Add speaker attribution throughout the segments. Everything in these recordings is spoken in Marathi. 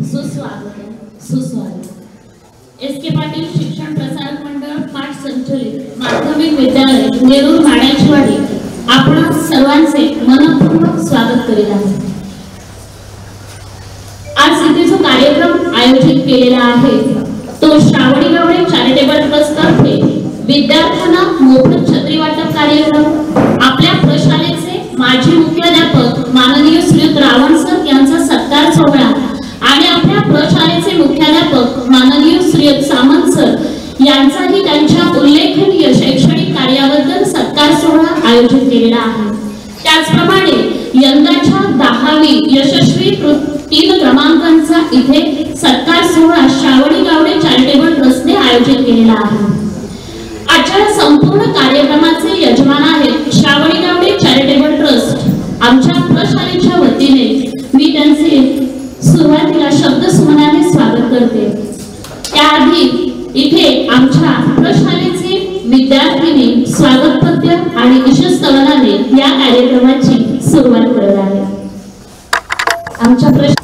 Speaker 1: सुस्वागत। एस के पाटील शिक्षण प्रसारक मंडळ पाठ संचलित माध्यमिक विद्यालय नेरूर माड्याचीवाडी आपण सर्वांचे मनपूर्वक स्वागत करीत आहे। आज इथे जो कार्यक्रम आयोजित केलेला आहे तो श्रावणी गावडे चॅरिटेबल ट्रस्ट तर्फे विद्यार्थ्यांना मोफत छत्री वाटप कार्यक्रम, आपल्या प्रशालेचे माजी मुख्याध्यापक माननीय श्री रावण सर यांचा सत्कार सोहळा आणि आपल्या प्रशालेचे मुख्याध्यापक माननीय श्री सामंत सर यांचाही त्यांच्या उल्लेखनीय शैक्षणिक कार्याबद्दल सत्कार सोहळा आयोजित केलेला आहे। त्याचप्रमाणे यंदाच्या 10वी यशस्वी 3 क्रमांकांचा इथे सत्कार सोहळा श्रावणी गावडे चॅरिटेबल ट्रस्टने आयोजित केलेला आहे। आजच्या संपूर्ण कार्यक्रमाचे यजमान आहेत श्रावणी गावडे चॅरिटेबल ट्रस्ट। आमच्या प्रशालेच्या वतीने मी त्यांचे सुरुवातीला शब्द सुमनाने स्वागत करते। त्याआधी इथे आमच्या प्रशालेचे विद्यार्थीनी स्वागत पद्य आणि ईशस्तवनाने या कार्यक्रमाची सुरुवात करत आहेत। आमच्या
Speaker 2: सरस्वती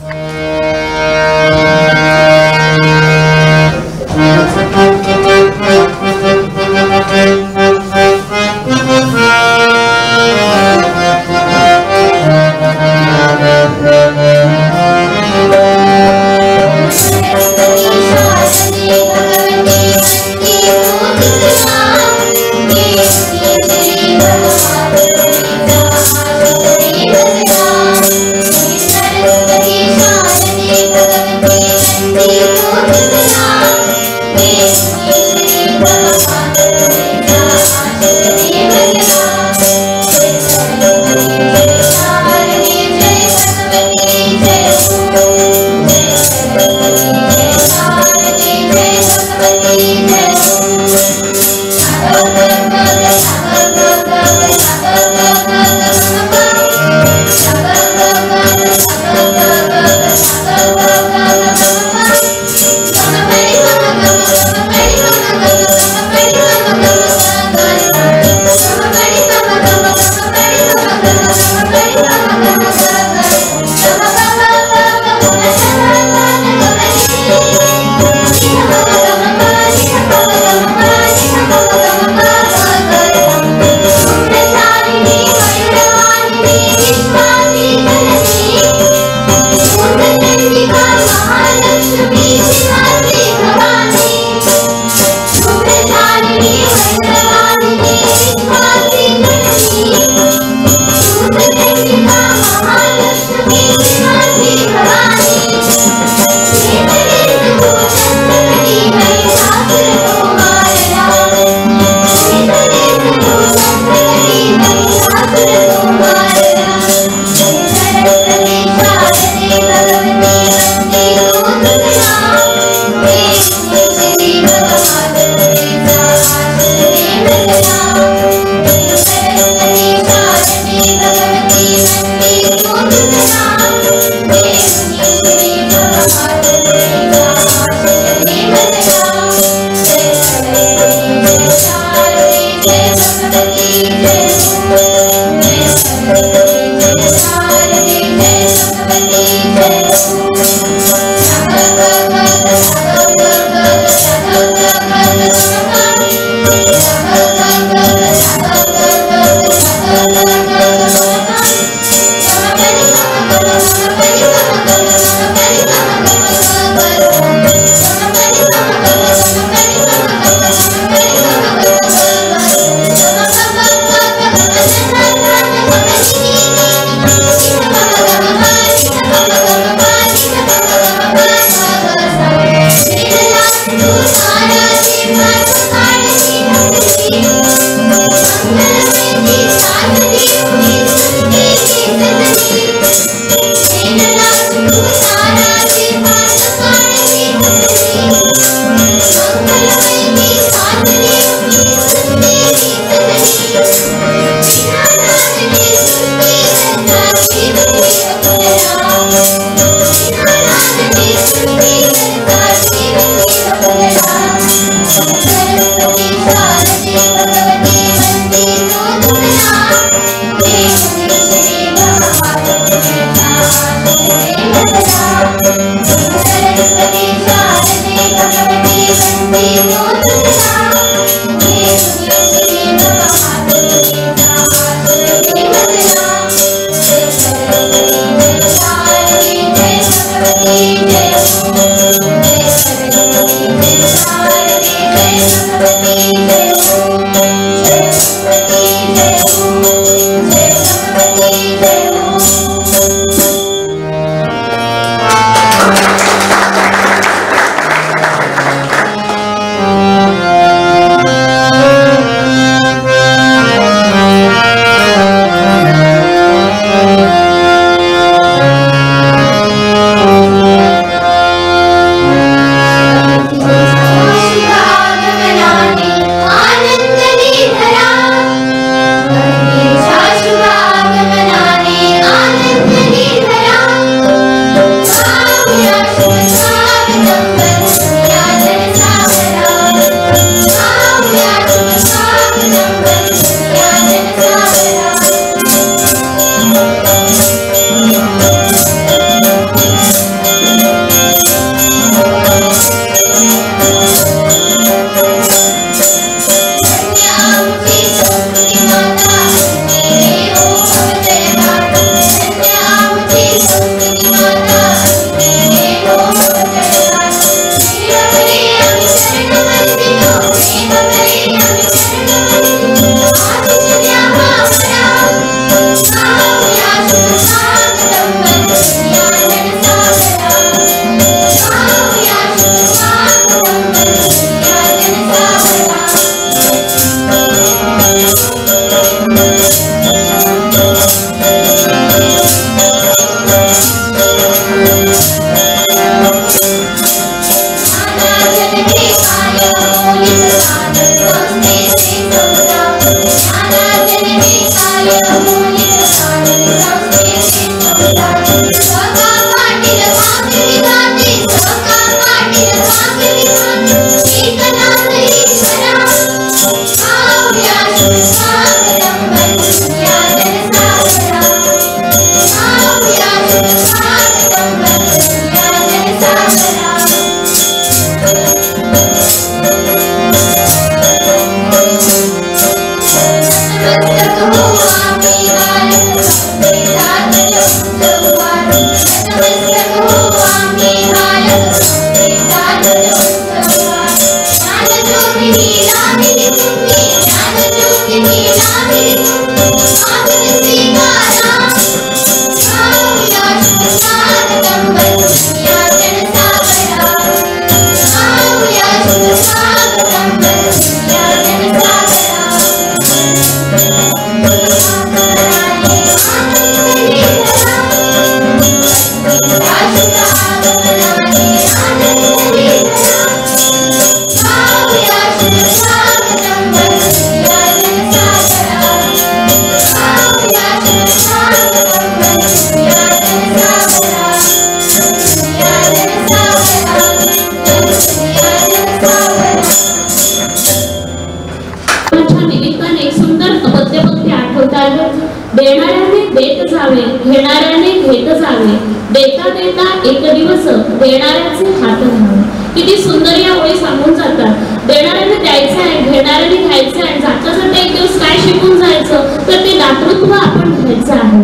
Speaker 1: देणाऱ्याने देत जावे, घेणाऱ्याने घेत जावे, देता देता एक दिवस देणाऱ्याचे हात धरावे. किती सुंदर या ओळी सांगून जातात. देणाऱ्याने द्यायचं आहे, घेणाऱ्याने घ्यायचं आहे. जाता जाता एक दिवस काय शिकून जायचं तर ते दातृत्व आपण घ्यायचं आहे.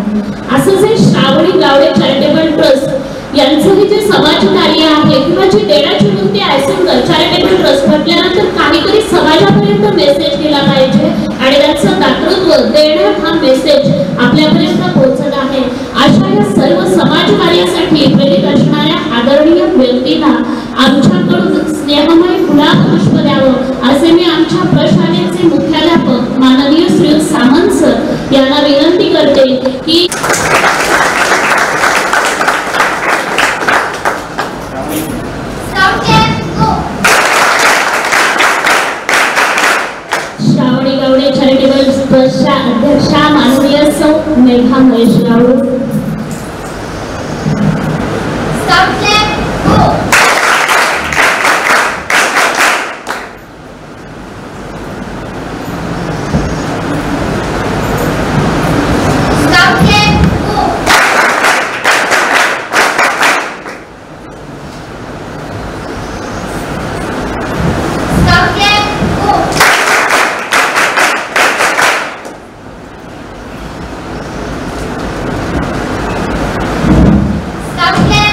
Speaker 1: असं जे श्रावणी गावडे चॅरिटेबल ट्रस्ट यांचं हे जे समाज कार्य आहे किंवा जी देण्याची वृत्ती आहे, सुंदर चॅरिटेबल ट्रस्ट म्हटल्यानंतर काहीतरी समाजापर्यंत मेसेज गेला पाहिजे आणि त्यांचं दातृत्व देणं हा मेसेज आपल्यापर्यंत पोहोचत आहे. अशा या सर्व समाज कार्यासाठी प्रेरित असणाऱ्या आदरणीय व्यक्तीला आमच्याकडून स्नेहमय गुलाब पुष्प द्यावं असे मी आमच्या प्रशालेचे मुख्याध्यापक माननीय श्री सामंत सर यांना विनंती करते की श्रावणी गावडे चॅरिटेबल ट्रस्टच्या अध्यक्षा माननीय सौ मेघा महेश गावडे.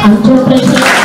Speaker 1: आमच्या प्रशासन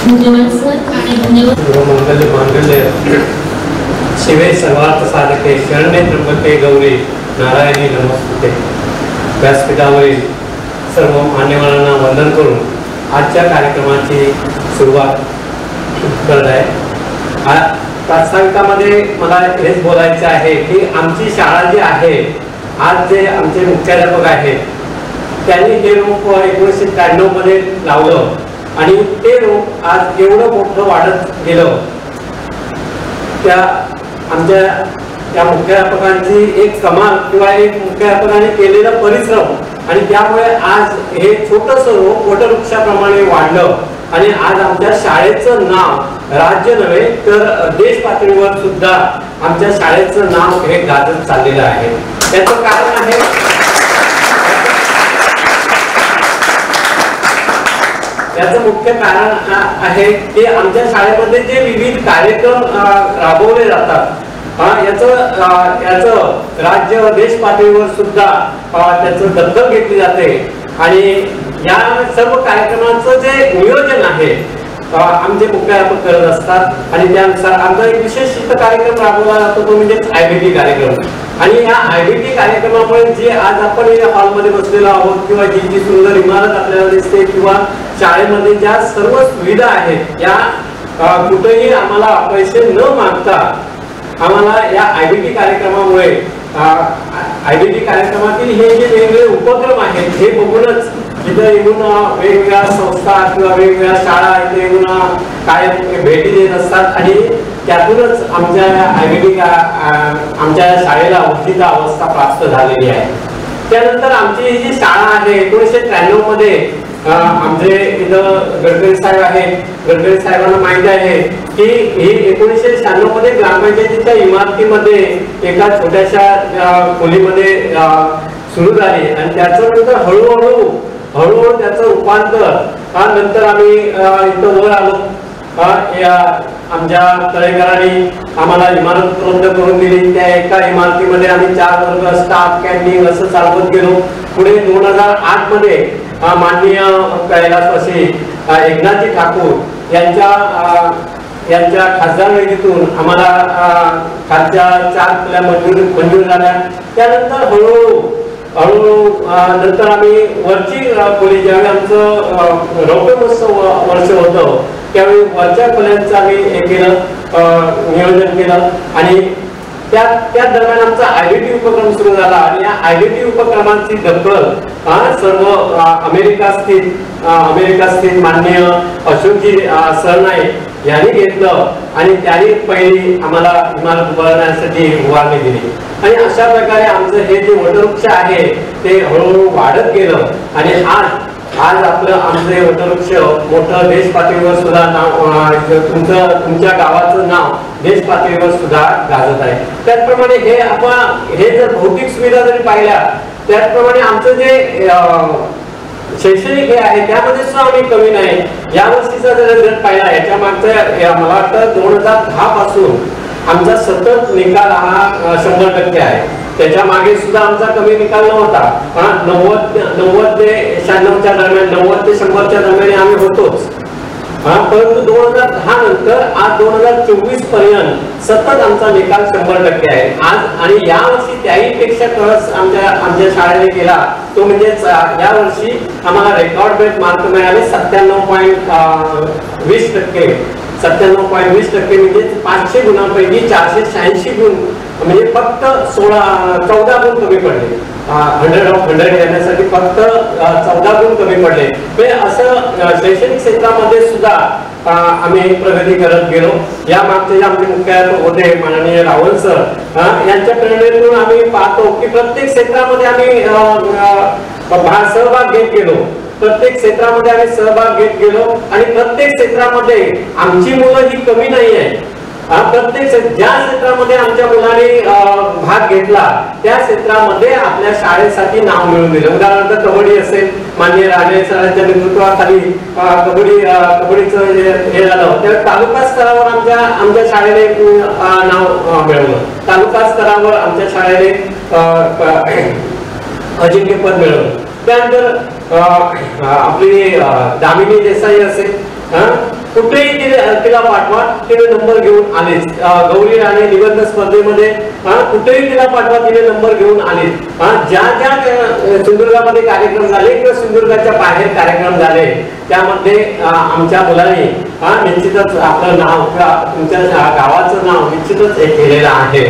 Speaker 1: धन्यवाद सर आणि धन्यवाद.
Speaker 2: शिवे सर्वार्थ साधके शरण्ये त्र्यंबके गौरी नारायणी नमस्ते. व्यासपीठावरील सर्व मान्यवरांना वंदन करून आजच्या कार्यक्रमाची सुरुवात करत आहे. प्रास्ताविकामध्ये मला हेच बोलायचं आहे की आमची शाळा जी आहे, आज जे आमचे मुख्याध्यापक आहेत त्यांनी हे रोप 1993 मध्ये लावलं आणि ते रोप आज एवढं मोठं वाढत गेलं. त्या आमच्या त्या मुख्याध्यापकांची एक कमाल किंवा एक मुख्याध्यापकाने केलेला परिश्रम आणि त्यामुळे आज हे छोटंसं रोप वटवृक्षाप्रमाणे वाढलं आणि आज आमच्या शाळेचं नाव राज्य नव्हे तर देश पातळीवर सुद्धा आमच्या शाळेचं नाव हे गाजत चाललेलं आहे. त्याचं कारण आहे याचं मुख्य कारण आहे की आमच्या शाळेमध्ये जे विविध कार्यक्रम राबवले जातात याचं राज्य देश पातळीवर सुद्धा त्याचं दखल घेतली जाते आणि या सर्व कार्यक्रमाचं जे नियोजन आहे आमचे मुख्याध्यापक करत असतात आणि त्यानुसार आमचा एक विशेष कार्यक्रम राबवला जातो तो म्हणजे IBT कार्यक्रम आणि या IBT कार्यक्रमामुळे जे आज आपण या हॉलमध्ये बसलेलो आहोत किंवा जी सुंदर इमारत आपल्याला दिसते किंवा शाळेमध्ये ज्या सर्व सुविधा आहेत या कुठेही आम्हाला पैसे न मागता आम्हाला या IBT कार्यक्रमामुळे IBT कार्यक्रमातील हे जे वेगवेगळे उपक्रम आहेत हे बघूनच इथं येऊन वेगवेगळ्या संस्था किंवा वेगवेगळ्या शाळा इथे येऊन कायम भेटी देत असतात आणि त्यातूनच आमच्या IBT आमच्या शाळेला उचित अवस्था प्राप्त झालेली आहे. त्यानंतर आमची ही जी शाळा आहे 1993 मध्ये आमचे इथं गडकरी साहेब आहेत. गडकरी साहेबांना माहिती आहे की ही 1996 मध्ये ग्रामपंचायतीच्या इमारतीमध्ये एका छोट्याशा खोलीमध्ये सुरू झाली आणि त्याच्यानंतर हळूहळू त्याचं रूपांतर नंतर आम्ही इथं वर आलो. आमच्या तळेकरांनी आम्हाला इमारत उपलब्ध करून दिली. त्या एका इमारतीमध्ये आम्ही 4 वर्ग स्टाफ कॅन्टीन असं चालवत गेलो. पुढे 2008 मध्ये माननीय कैलासवासी एकनाथजी ठाकूर यांच्या खासदार निधीतून आम्हाला खालच्या 4 खोल्या मंजूर झाल्या. त्यानंतर हळूहळू नंतर आम्ही वरची खोली ज्यावेळी आमचं रौप्य महोत्सव वर्ष होतं त्यावेळी वरच्या खोल्यांचं आम्ही हे केलं नियोजन केलं आणि त्या दरम्यान आमचा IBT उपक्रम सुरू झाला आणि या IBT उपक्रमांची दखल सर्व अमेरिका स्थित माननीय अशोकजी सरनाईक यांनी घेतलं आणि त्यांनी पहिली आम्हाला इमारत उभारण्यासाठी उभारणी दिली आणि अशा प्रकारे आमचं हे जे वटवृक्ष आहे ते हळूहळू वाढत गेलं आणि आज आपलं आमचे वटवृक्ष मोठं देश पातळीवर सुद्धा नाव तुमच्या गावाचं नाव देश पातळीवर सुद्धा गाजत आहे. त्याचप्रमाणे हे जर भौतिक सुविधा जरी पाहिल्या त्याचप्रमाणे आमचं जे शैक्षणिक हे आहे त्यामध्ये सुद्धा आम्ही कमी नाही. या वर्षीचा जर रिझल्ट पाहिला याच्या मागचं मला वाटतं 2010 पासून आमचा सतत निकाल हा 100% आहे. त्याच्या मागे सुद्धा आमचा कमी निकाल नव्हता. 90 ते 96च्या दरम्यान 90 ते 100च्या दरम्यान आम्ही होतोच. परंतु 2010 नंतर आज 2024 पर्यंत सतत आमचा निकाल 100% आहे आज आणि या वर्षी त्याही पेक्षा कळस आमच्या शाळेने केला तो म्हणजे या वर्षी आम्हाला रेकॉर्ड ब्रेक मार्क मिळाले 97.20% म्हणजे 500 गुणांपैकी 486 गुण म्हणजे फक्त 14 गुण कमी पडले. 100 of 100 येण्यासाठी फक्त 14 गुण कमी पडले. म्हणजे असं शैक्षणिक क्षेत्रामध्ये सुद्धा आम्ही प्रगती करत गेलो. या मागचे आमचे मुख्याध्यापक होते माननीय रावल सर यांच्या प्रेरणेतून आम्ही पाहतो की प्रत्येक क्षेत्रामध्ये आम्ही सहभाग घेत गेलो. प्रत्येक क्षेत्रामध्ये आम्ही सहभाग घेत गेलो आणि प्रत्येक क्षेत्रामध्ये आमची मुलं ही कमी नाही आहे. प्रत्येक ज्या क्षेत्रामध्ये आमच्या मुलांनी भाग घेतला त्या क्षेत्रामध्ये आपल्या शाळेसाठी नाव मिळवून दिलं. उदाहरणार्थ कबड्डी असेल माननीय राणे सरांच्या नेतृत्वाखाली कबड्डीचं हे झालं त्यावेळी तालुका स्तरावर आमच्या शाळेने नाव मिळवलं. तालुका स्तरावर आमच्या शाळेने अजिंक्यपद मिळवलं. त्यानंतर आपली दामिनी देसाई असेल कुठेही तिला पाठवा तिने नंबर घेऊन आलेच. गौरी राणे निबंध स्पर्धेमध्ये कुठेही तिला पाठवा तिने नंबर घेऊन आलेच. ज्या सिंधुदुर्गामध्ये कार्यक्रम झाले किंवा सिंधुदुर्गाच्या बाहेर कार्यक्रम झाले त्यामध्ये आमच्या मुलांनी निश्चितच आपलं नाव किंवा तुमच्या गावाचं नाव निश्चितच हे केलेलं आहे.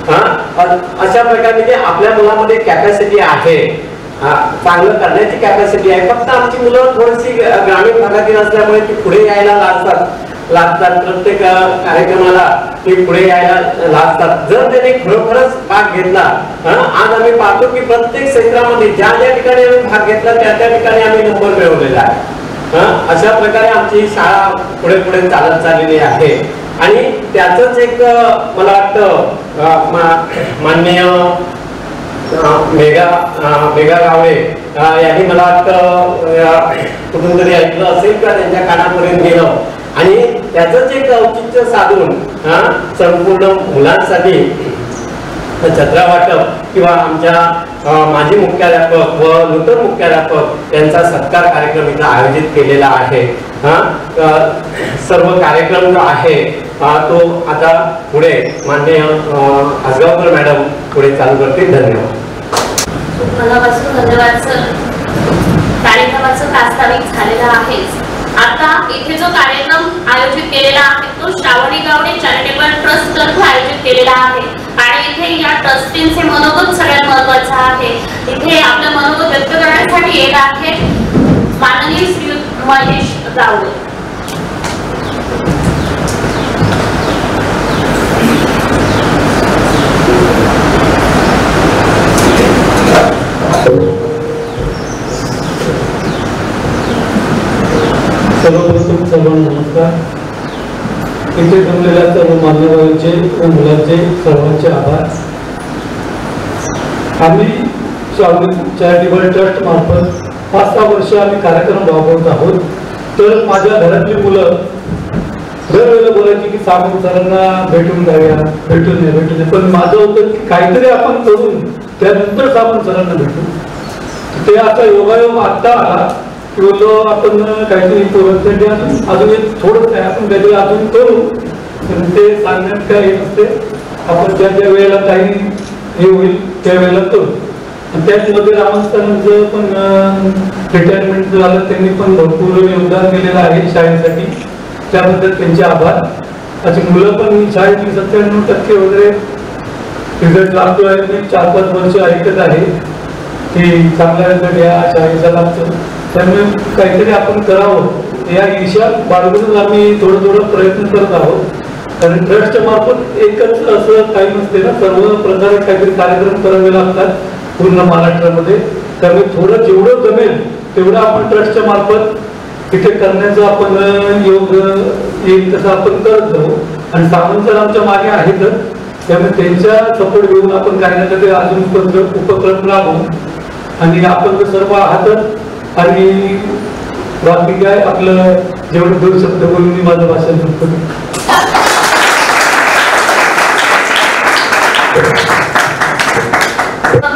Speaker 2: अशा प्रकारे म्हणजे आपल्या मुलामध्ये कॅपॅसिटी आहे चांगलं करण्याची कॅपॅसिटी आहे. फक्त आमची मुलं थोडीशी ग्रामीण भागातील असल्यामुळे ती पुढे यायला लागतात प्रत्येक कार्यक्रमाला ती पुढे यायला लागतात. जर त्यांनी खरोखरच भाग घेतला, आज आम्ही पाहतो की प्रत्येक क्षेत्रामध्ये ज्या ज्या ठिकाणी आम्ही भाग घेतला त्या ठिकाणी आम्ही नंबर मिळवलेला आहे. अशा प्रकारे आमची शाळा पुढे पुढे चालत चाललेली आहे. आणि त्याच एक मला वाटतं माननीय मेघा गावडे यांनी मला वाटतं कुठून तरी ऐकलं असेल का त्यांच्या कानापर्यंत गेलं आणि त्याच एक औचित्य साधून संपूर्ण मुलांसाठी छत्रा वाटप किंवा आमच्या माजी मुख्याध्यापक व नूतन मुख्याध्यापक यांचा सत्कार कार्यक्रम इथं आयोजित केलेला आहे. सर्व कार्यक्रम जो आहे तो आता पुढे माननीय आसगावकर मॅडम पुढे चालू करतील. धन्यवाद.
Speaker 1: मनापासून धन्यवाद सर. कार्यक्रमाचं प्रास्ताविक झालेलं आहे. आता इथे जो कार्यक्रम आयोजित केलेला आहे तो श्रावणी गावडे चॅरिटेबल ट्रस्ट तर्फे आयोजित केलेला आहे आणि इथे या ट्रस्टींचे मनोगत सगळ्यात महत्त्वाचं आहे. इथे आपलं मनोगत व्यक्त करण्यासाठी येत आहे माननीय श्री महेश गावडे.
Speaker 3: सर्वप्रथम सर्वांना नमस्कार. इथे जमलेल्या सर्व मान्यवरांचे व मुलांचे सर्वांचे आभार. आम्ही चॅरिटेबल ट्रस्ट मार्फत 5-6 वर्ष आम्ही कार्यक्रम राबवत आहोत. तर माझ्या घरातली मुलं दरवेळेला बोलायची की सामंत सरांना भेटून जाऊया, भेटून ये. पण माझं होतं की काहीतरी आपण करून त्यानंतर सामंत सरांना भेटू. ते आता योगायोग आत्ता आला की बोललो आपण काहीतरी पोरांसाठी अजून एक थोडंच आहे, आपण काहीतरी अजून करू. ते सांगण्यात काय हे नसते, आपण ज्या ज्या वेळेला काही हे होईल त्यावेळेला करू. त्याचमध्ये रामस्थानांचं पण रिटायरमेंट झालं, त्यांनी पण भरपूर योगदान दिलेलं आहे शाळेसाठी, त्याबद्दल त्यांचे आभार. अशी मुलं पण शाळेतली 97% वगैरे रिझल्ट लागतो आहे. मी 4-5 वर्ष ऐकत आहे की चांगल्या रिझल्ट या शाळेचा लागतो. त्यामुळे काहीतरी आपण करावं या ईर्ष्या बाळगूनच आम्ही थोडं प्रयत्न करत आहोत. कारण ट्रस्टच्या मार्फत एकच असं काही नसते ना, सर्व प्रकारे काहीतरी कार्यक्रम करावे लागतात पूर्ण महाराष्ट्रामध्ये. त्यामुळे थोडं जेवढं जमेल तेवढं आपण ट्रस्टच्या मार्फत तिथे करण्याचं आपण योग येईल तसं आपण करत जाऊ. आणि सामंत सर आमच्या मागे आहेतच, त्यामुळे त्यांच्या सपोर्ट घेऊन आपण काही ना काही अजून उपक्रम राबवू. आणि आपण तर सर्व आहातच. आणि बाकी काय आपलं जेवढं 2 शब्द बोलून मी माझं भाषण करतो.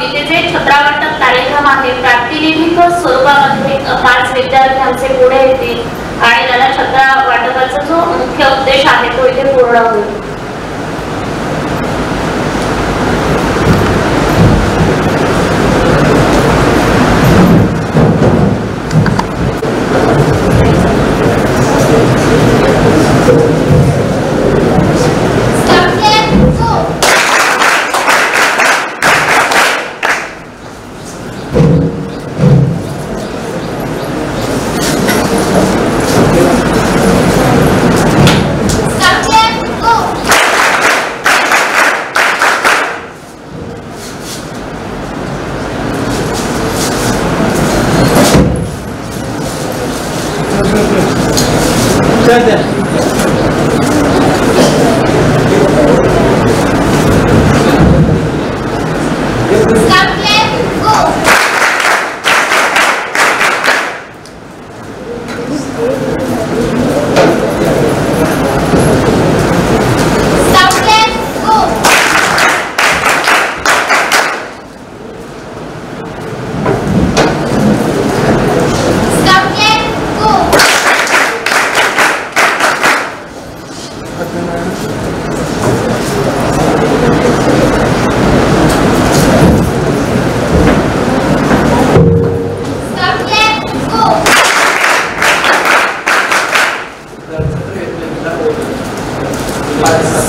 Speaker 1: इथे जे छत्रा वाटप कार्यक्रम आहे प्रातिनिधिक स्वरूपामध्ये 5 विद्यार्थी आमचे पुढे येतील आणि त्याला छत्रा वाटपाचा जो मुख्य उद्देश आहे तो इथे पूर्ण होईल.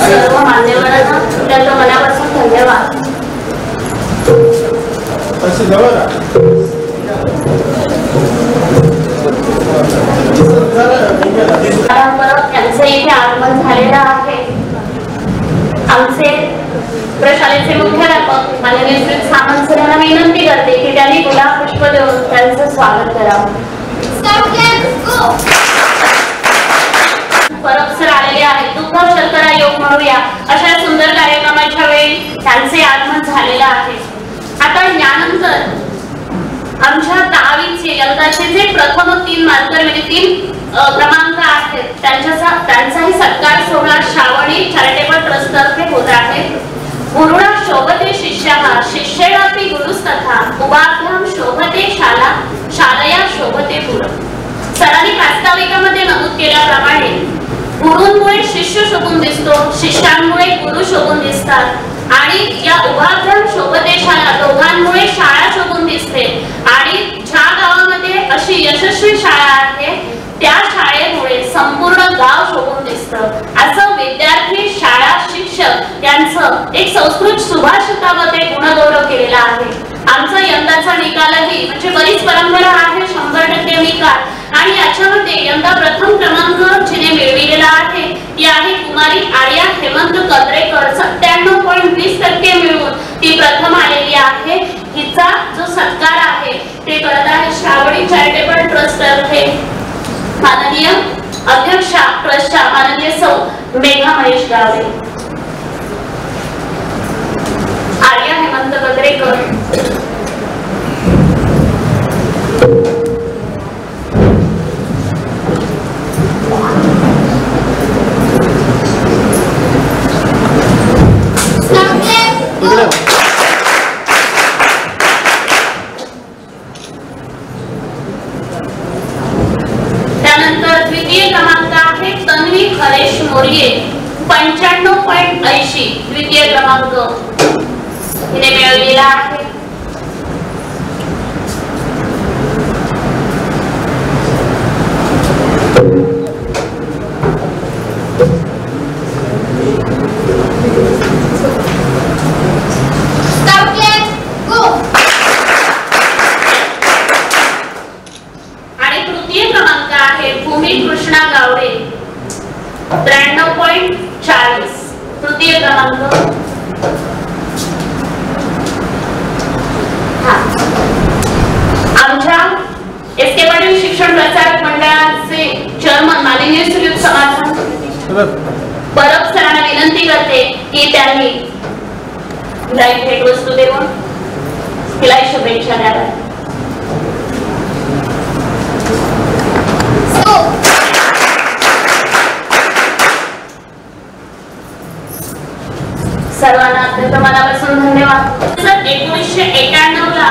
Speaker 1: सर्व मान्यवरांना त्यांच्या मनापासून धन्यवाद. झालेला आहे. आमचे प्रशालेचे मुख्याध्यापक माननीय श्री सामंत सरांना विनंती करते की त्यांनी गुलाब पुष्प देऊन त्यांचं स्वागत करावं. परब सर आलेले आहेत. दुग्ध शर्करा योग म्हणूया अशा सुंदर कार्यक्रमाच्या वेळी त्यांचे आगमन झालेलं आहे. आता यानंतर आमच्या 10वीचे यंदाचे जे प्रथम 3 मार्कर म्हणजे 3 क्रमांक आहेत त्यांचाही सत्कार सोहळा श्रावणी चॅरिटेबल ट्रस्ट तर्फे होत आहे. गुरुणा शोभते शिष्याः शिष्येणापि गुरुस्तथा उपाभ्याम शोभते शाला शालया शोभते गुरु. सरांनी प्रास्ताविकामध्ये नमूद केल्याप्रमाणे गुरूंमुळे शिष्य शोभून दिसतो, शिष्यांमुळे गुरु शोभून दिसतात आणि या उभाभ्याम शोभते शाळा दोघांमुळे शाळा शोभून दिसते. आणि ज्या गावामध्ये अशी यशस्वी शाळा आहे त्या शाळेमुळे संपूर्ण गाव शोभून दिसतं. असं विद्यार्थी, शाळा, शिक्षक यांचं एक संस्कृत सुभाषितामध्ये गुणगौरव केलेला आहे. आमचा यंदाचा निकालही म्हणजे बरीच परंपरा आहे 100% निकाल आणि याच्यामध्ये यंदा प्रथम क्रमांक जिने मिळविलेला आहे ती आहे कुमारी आर्या हेमंत कद्रेकर. 97.20% मिळवून ती प्रथम आलेली आहे. हिचा जो सत्कार आहे ते करत आहे श्रावणी चॅरिटेबल ट्रस्ट तर्फे माननीय अध्यक्षा ट्रस्टच्या माननीय सौ मेघा महेश गावडे. आर्या हेमंत कद्रेकर त्यानंतर द्वितीय क्रमांक आहे तन्वी हरेश मोरिये 95.80 द्वितीय क्रमांक हिने मिळवलेला आहे. आणि तृतीय क्रमांक आहे भूमी कृष्णा गावडे 93.40 तृतीय क्रमांक. आमच्या एस के पाटील शिक्षण प्रसारक मंडळाचे चेअरमन माननीय श्रीयुत समाधान परब सरांना विनंती करते की त्यांनी तिला भेट वस्तू देऊन तिला शुभेच्छा द्याव्या. सर्वांना अत्यंत मनापासून धन्यवाद. 1991 ला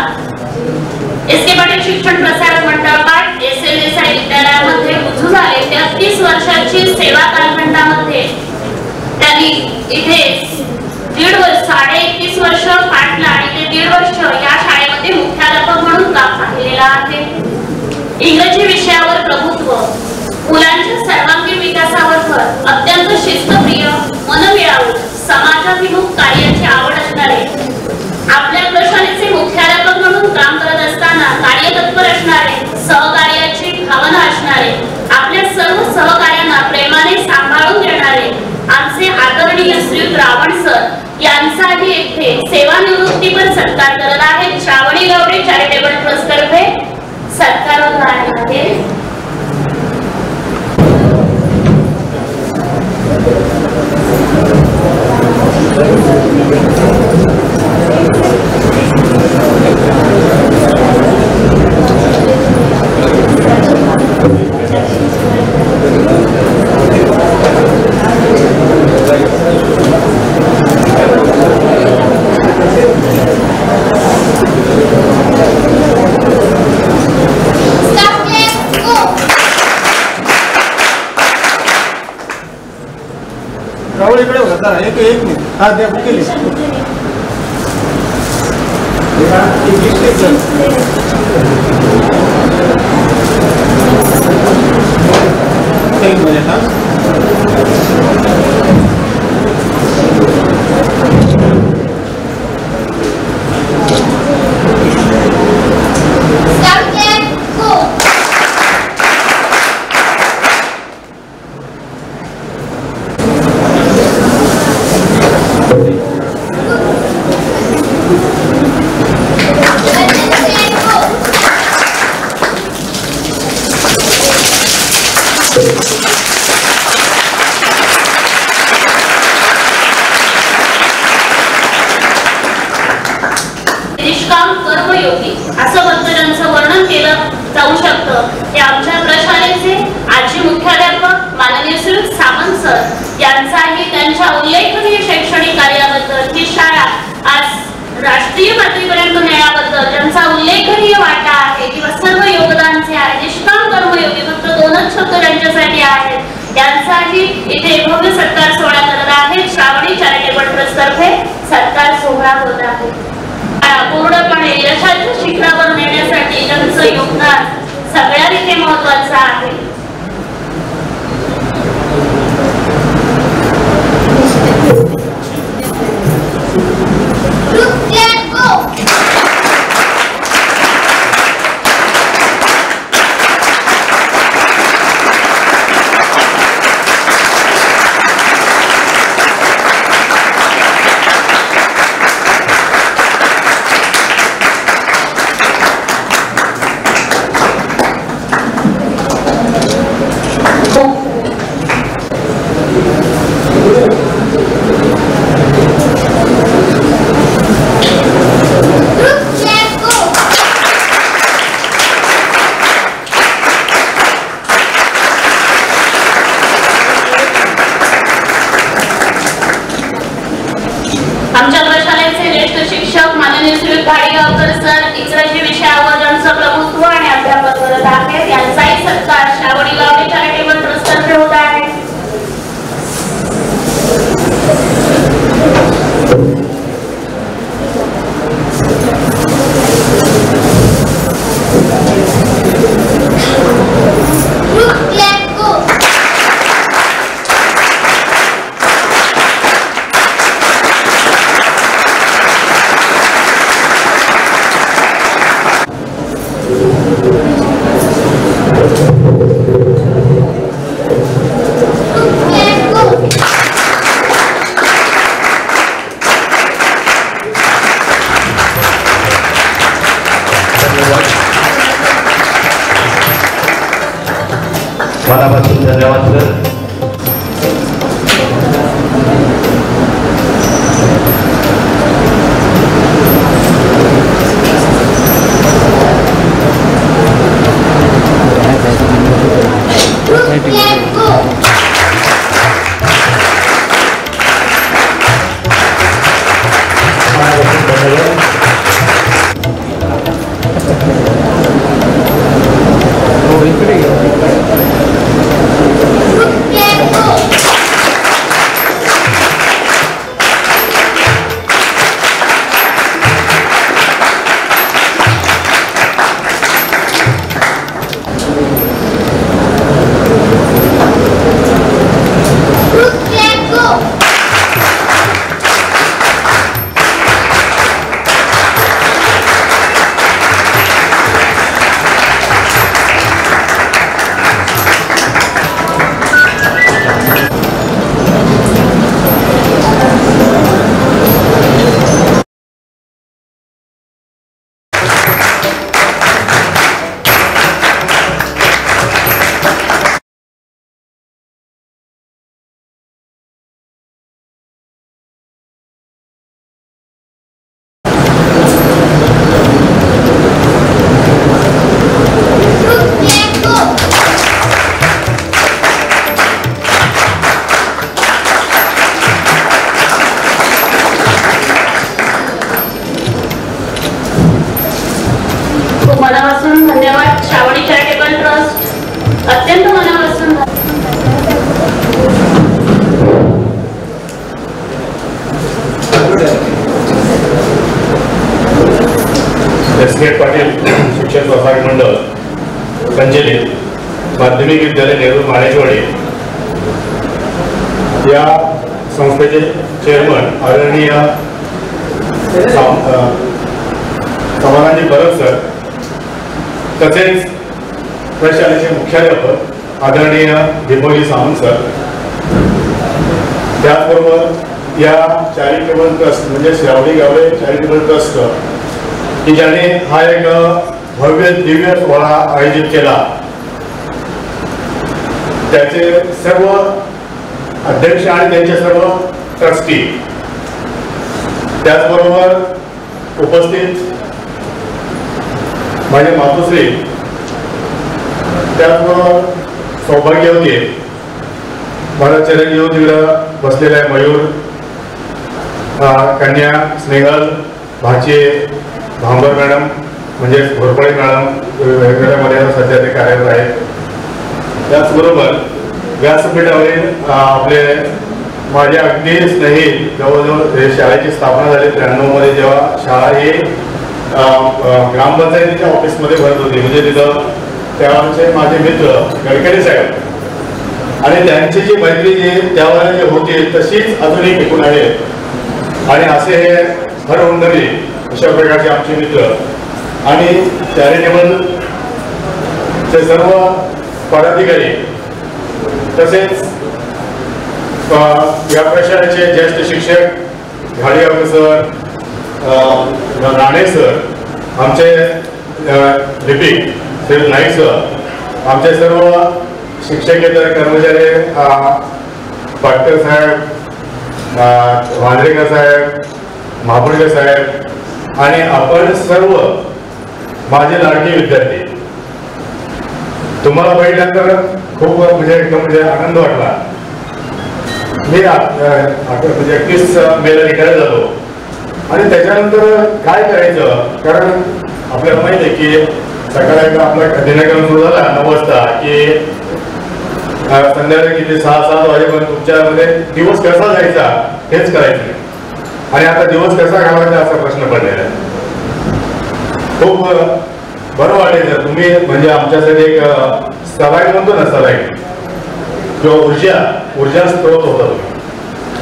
Speaker 1: एस के पाटील शिक्षण प्रसारक मंडळ पाट SLSI विद्यालयामध्ये रुजू झाले. 33 वर्षाची सेवा कालखंडामध्ये त्यांनी इथे 21 वर्ष पाटला आणि ते 1.5 वर्ष या शाळेमध्ये मुख्याध्यापक म्हणून काम पाहिलेलं आहे. इंग्रजी विषयावर प्रभुत्व, मुलांच्या सर्वांगीण विकासावर भर, अत्यंत शिस्तप्रिय, मनमिळावू, समाजाभिमुख कार्याची आवड असणारे, आपल्या प्रशालेचे मुख्याध्यापक म्हणून काम करत असताना कार्यतत्पर असणारे, सहकार्याची भावना असणारे, आपल्या सर्व सहकार्यांना प्रेमाने सांभाळून घेणारे आमचे आदरणीय श्री रावण सर यांचाही येथे सेवानिवृत्तीपर सत्कार करत आहेत. श्रावणी गावडे चॅरिटेबल ट्रस्ट तर्फे सत्कार होत आहे.
Speaker 4: राहुल इकडे होता एक मिनिट. हा द्या बुकेली एक मिनिट. हा
Speaker 1: सर यांचाही त्यांच्या उल्लेखनीय शैक्षणिक कार्याबद्दल ही शाळा आज राष्ट्रीय पातळीपर्यंत नेण्याबद्दल ज्यांचा उल्लेखनीय वाटा आहे किंवा सर्व योगदान जे आहे निष्काम कर्मयोगी फक्त 2च शब्द ज्यांच्यासाठी आहेत त्यांचाही इथे भव्य सत्कार सोहळा करत आहेत. श्रावणी चॅरिटेबल ट्रस्ट तर्फे सत्कार सोहळा होत आहे. पूर्णपणे यशाच्या शिखरावर नेण्यासाठी त्यांचं योगदान सगळ्या रीती महत्वाचं आहे. आमच्या प्रशालेचे ज्येष्ठ शिक्षक माननीय श्री भाडीगावकर सर इंग्रजी विषयावर ज्यांचं प्रभुत्व आणि अध्यापन करत आहेत यांचाही सत्कार श्रावणी गावडे चॅरिटेबल ट्रस्ट तर्फे होत आहे.
Speaker 5: मनापासून धन्यवाद सर. मनापासून धन्यवाद श्रावणी चॅरिटेबल ट्रस्ट. अत्यंत मनापासून
Speaker 6: एस.के. पाटील शिक्षण सहकारी मंडळ संचलित माध्यमिक विद्यालय नेहरू माळेवाडी या संस्थेचे चेअरमन आदरणीय समानाजी परब सर तसेच प्रशालेचे मुख्याध्यापक आदरणीय दीपोली सावंत सर, त्याचबरोबर या चॅरिटेबल ट्रस्ट म्हणजे श्रावणी गावडे चॅरिटेबल ट्रस्ट की ज्याने हा एक भव्य दिव्य सोहळा आयोजित केला त्याचे सर्व अध्यक्ष आणि त्यांचे सर्व ट्रस्टी, त्याचबरोबर उपस्थित माझे मातोश्री, त्याचबरोबर सौभाग्यवती माझा चिरंजीव तिकडं बसलेला आहे, मयूर, कन्या स्नेहल, भाचे, भांबर मॅडम म्हणजे घोरपडे मॅडम वेगवेगळ्या मर्यादा सध्या ते कार्यरत आहेत. त्याचबरोबर व्यासपीठावरील आपले माझे अगदी स्नेही, जवळजवळ शाळेची स्थापना झाली 93 मध्ये, जेव्हा शाळा ही ग्रामपंचायतीच्या ऑफिसमध्ये भरत होती. म्हणजे तिथं त्यावेळेचे माझे मित्र गडकरी साहेब आणि त्यांची जी मैत्री जी त्यावेळेला जी होती तशीच अजूनही टिकून आहे. आणि असे हे हरहुंडरी अशा प्रकारचे आमचे मित्र आणि चॅरिटेबल चे सर्व पदाधिकारी तसेच या प्रशालेचे ज्येष्ठ शिक्षक घाडीगावकर सर, राणे सर, आमचे लिपिक श्री नाईक सर, आमचे सर्व शिक्षकेतर कर्मचारी, पाटकर साहेब, वांद्रेकर साहेब, महापडकर साहेब आणि आपण सर्व माझे लाडके विद्यार्थी, तुम्हाला बघितल्यानंतर खूप म्हणजे एकदम म्हणजे आनंद वाटला. मी म्हणजे 31 मेला रिटायर झालो आणि त्याच्यानंतर काय करायचं, कारण आपल्याला माहिती आहे की सकाळी आपला दिनक्रम सुरू झाला 9 वाजता की संध्याकाळी किती 6-7 वाजेपर्यंत तुमच्यामध्ये दिवस कसा जायचा हेच करायचं नाही. आणि आता दिवस कसा घालवायचा असा प्रश्न पडलेला आहे. खूप बरं वाटेल तुम्ही म्हणजे आमच्यासाठी एक सलाईन म्हणतो ना, सलाईन किंवा ऊर्जा स्त्रोत होता तुम्ही.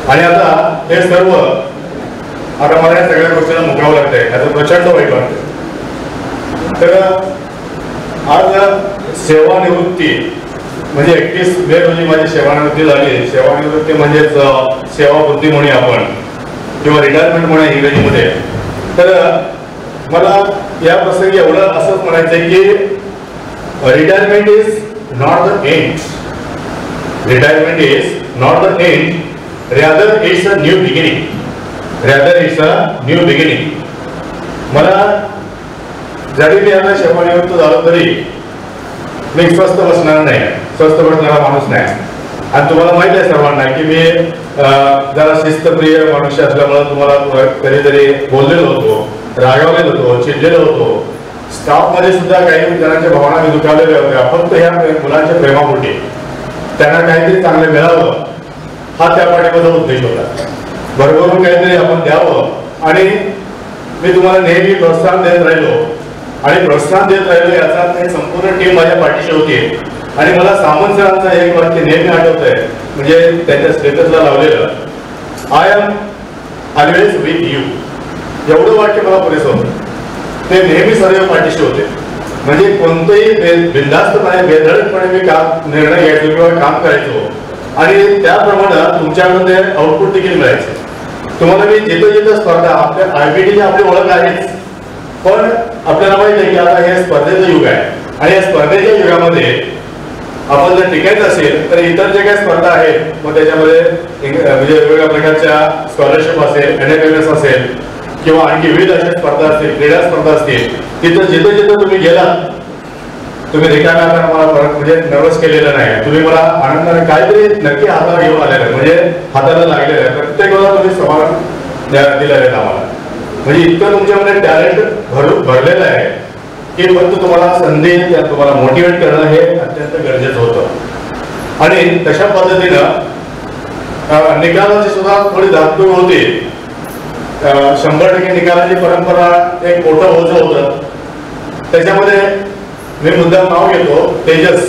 Speaker 6: आणि आता हे सर्व आता मला या सगळ्या गोष्टींना मुकावं लागतंय, याचं प्रचंड वाईट वाटतं. तर आज सेवानिवृत्ती म्हणजे 31 मे रोजी माझी सेवानिवृत्ती झाली. सेवानिवृत्ती म्हणजेच सेवावृत्ती म्हणूया आपण किंवा रिटायरमेंट म्हणूया इंग्रजीमध्ये. तर मला या प्रसंगी एवढं असंच म्हणायचं आहे की retirement is not the end. Retirement is not the end, rather it's a new beginning. Rather it's a new beginning. मला जरी मी आता सेवानिवृत्त झालो तरी मी स्वस्थ बसणार नाही, स्वस्थ बसणारा माणूस नाही. आणि तुम्हाला माहिती आहे सर्वांना की मी जरा शिस्तप्रिय मनुष्य असल्यामुळे तुम्हाला कधीतरी बोललेलो होतो, रागावलेलो होतो, चिडलेलो होतो. स्टाफमध्ये सुद्धा काही जणांच्या भावना मी दुखावलेल्या होत्या, फक्त ह्या मुलांच्या प्रेमापोटी त्यांना काहीतरी चांगलं मिळावं हा त्या पाठीमागचा उद्देश होता. भरभरून काहीतरी आपण द्यावं आणि मी तुम्हाला नेहमी प्रोत्साहन देत राहिलो आणि प्रोत्साहन देत राहिलो. याचा अर्थ संपूर्ण टीम माझ्या पाठीशी होती. आणि मला सामंत सरांचं एक वाक्य नेहमी आठवत आहे, म्हणजे त्यांच्या स्टेटसला लावलेलं, I am always with you. एवढं वाक्य मला पुरेसं होतं. ते नेहमी सर्व पाठीशी होते. म्हणजे कोणतंही बिनधास्तपणे बेधडकपणे मी निर्णय घ्यायचो किंवा काम करायचो आणि त्याप्रमाणे तुमच्याकडून ते आउटपुट देखील मिळायचं. तुम्हाला मी जिथं जिथं स्पर्धा, आपल्या IBTची आपली ओळख आहेच, पण आपल्याला माहिती आहे की आता हे स्पर्धेचं युग आहे आणि या स्पर्धेच्या युगामध्ये आपण जर टिकायचं असेल तर इतर जे काही स्पर्धा आहेत मग त्याच्यामध्ये म्हणजे वेगवेगळ्या प्रकारच्या स्कॉलरशिप असेल, NFMS असेल किंवा आणखी विविध अशा स्पर्धा असतील, क्रीडा स्पर्धा असतील, तिथं जिथं जिथं तुम्ही गेलात तुम्ही रिकाम्या हाताने मला परत म्हणजे नर्वस केलेलं नाही. तुम्ही मला आनंदाने काहीतरी नक्की हाताला घेऊन आलेलं आहे, म्हणजे हाताला लागलेलं आहे. प्रत्येक वेळेला तुम्ही समाधान दिलेलं आहे आम्हाला. म्हणजे इतकं तुमच्यामध्ये टॅलेंट भरलेलं आहे की फक्त तुम्हाला संधी तुम्हाला मोटिवेट करणं हे अत्यंत गरजेचं होतं. आणि तशा पद्धतीनं निकालाची सुद्धा थोडी धाकधूक होती. 100% निकालाची परंपरा एक मोठं ओझं होतं. त्याच्यामध्ये मी मुद्दाम नाव घेतो तेजस.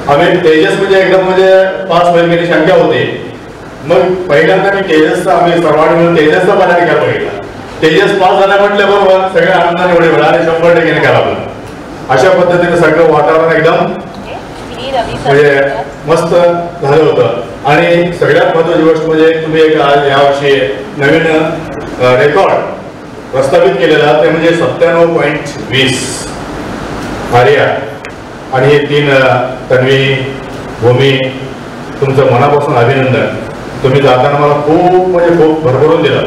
Speaker 6: आम्ही तेजस म्हणजे एकदम म्हणजे पास होईल गेली शंका होती. मग पहिल्यांदा मी तेजसचा आम्ही सर्वांनी मिळून तेजसचा पहिला निकाल बघितला. तेजस पास झाला म्हटल्याबरोबर सगळ्या आनंदाने उडी मिळाला आणि 100% निकाल आला. अशा पद्धतीने सगळं वातावरण एकदम म्हणजे मस्त झालं होतं. आणि सगळ्यात महत्वाची गोष्ट म्हणजे तुम्ही एक आज यावर्षी नवीन रेकॉर्ड प्रस्थापित केलेला ते म्हणजे 97.20 आर्या आणि हे 3 तन्वी, भूमी, तुमचं मनापासून अभिनंदन. तुम्ही जाताना मला खूप म्हणजे खूप भरभरून दिलं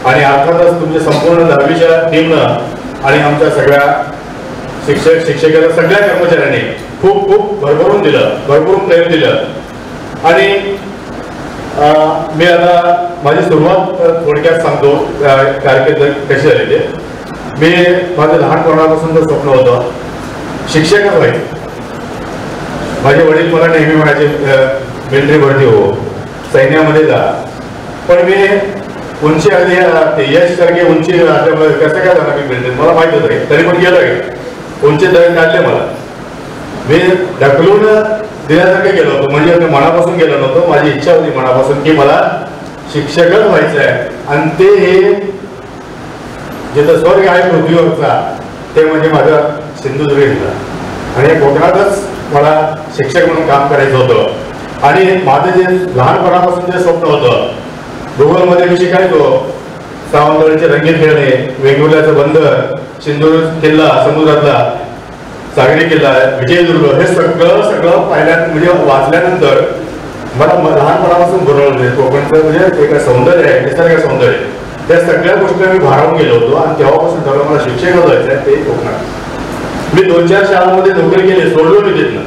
Speaker 6: आणि अर्थातच तुमच्या संपूर्ण 10वीच्या टीमनं आणि आमच्या सगळ्या शिक्षक शिक्षिकेला सगळ्या कर्मचाऱ्यांनी खूप खूप भरभरून दिलं, भरभरून प्रेम दिलं. आणि मी आता माझी सुरुवात थोडक्यात सांगतो कारकीर्द कशी झाली ते. मी माझं लहानपणापासून स्वप्न होतं शिक्षकच व्हायचं. माझे वडील मला नेहमी म्हणायचे मिलिटरी भरती हो, सैन्यामध्ये जा. पण मी उंची अगदी यश सारखी उंची असल्यामुळे कसं काय झालं मी मिलिटरी मला माहित होतं, तरी पण गेलं आहे. उंची तरी काढले मला. मी ढकलून दिल्यासारखं गेलो होतो, म्हणजे मी मनापासून गेलो नव्हतो. माझी इच्छा होती मनापासून की मला शिक्षकच व्हायचं आहे. आणि ते हे जिथं स्वर्ग आहे पृथ्वीवरचा ते म्हणजे माझं सिंधुदुर्ग जिल्हा. आणि कोकणातच मला शिक्षक म्हणून काम करायचं होतं. आणि माझं जे लहानपणापासून जे स्वप्न होतं, भूगोलमध्ये मी शिकायचो सावंतवाडीचे रंगीत खेळणे, वेंगुर्ल्याचं बंदर, सिंधुदुर्ग किल्ला समुद्रातला, सागरी किल्ला, विजयदुर्ग, हे सगळं म्हणजे वाचल्यानंतर मला लहानपणापासून भरवलं कोकणचं म्हणजे एक सौंदर्य आहे, निसर्ग सौंदर्य, त्या सगळ्या गोष्टी मी भारावून गेलो होतो. आणि तेव्हापासून ठरवलं मला शिक्षक व्हायचं आहे ते कोकणात. मी 2-4 शाळांमध्ये नोकरी केली, सोडलो मी तिथनं.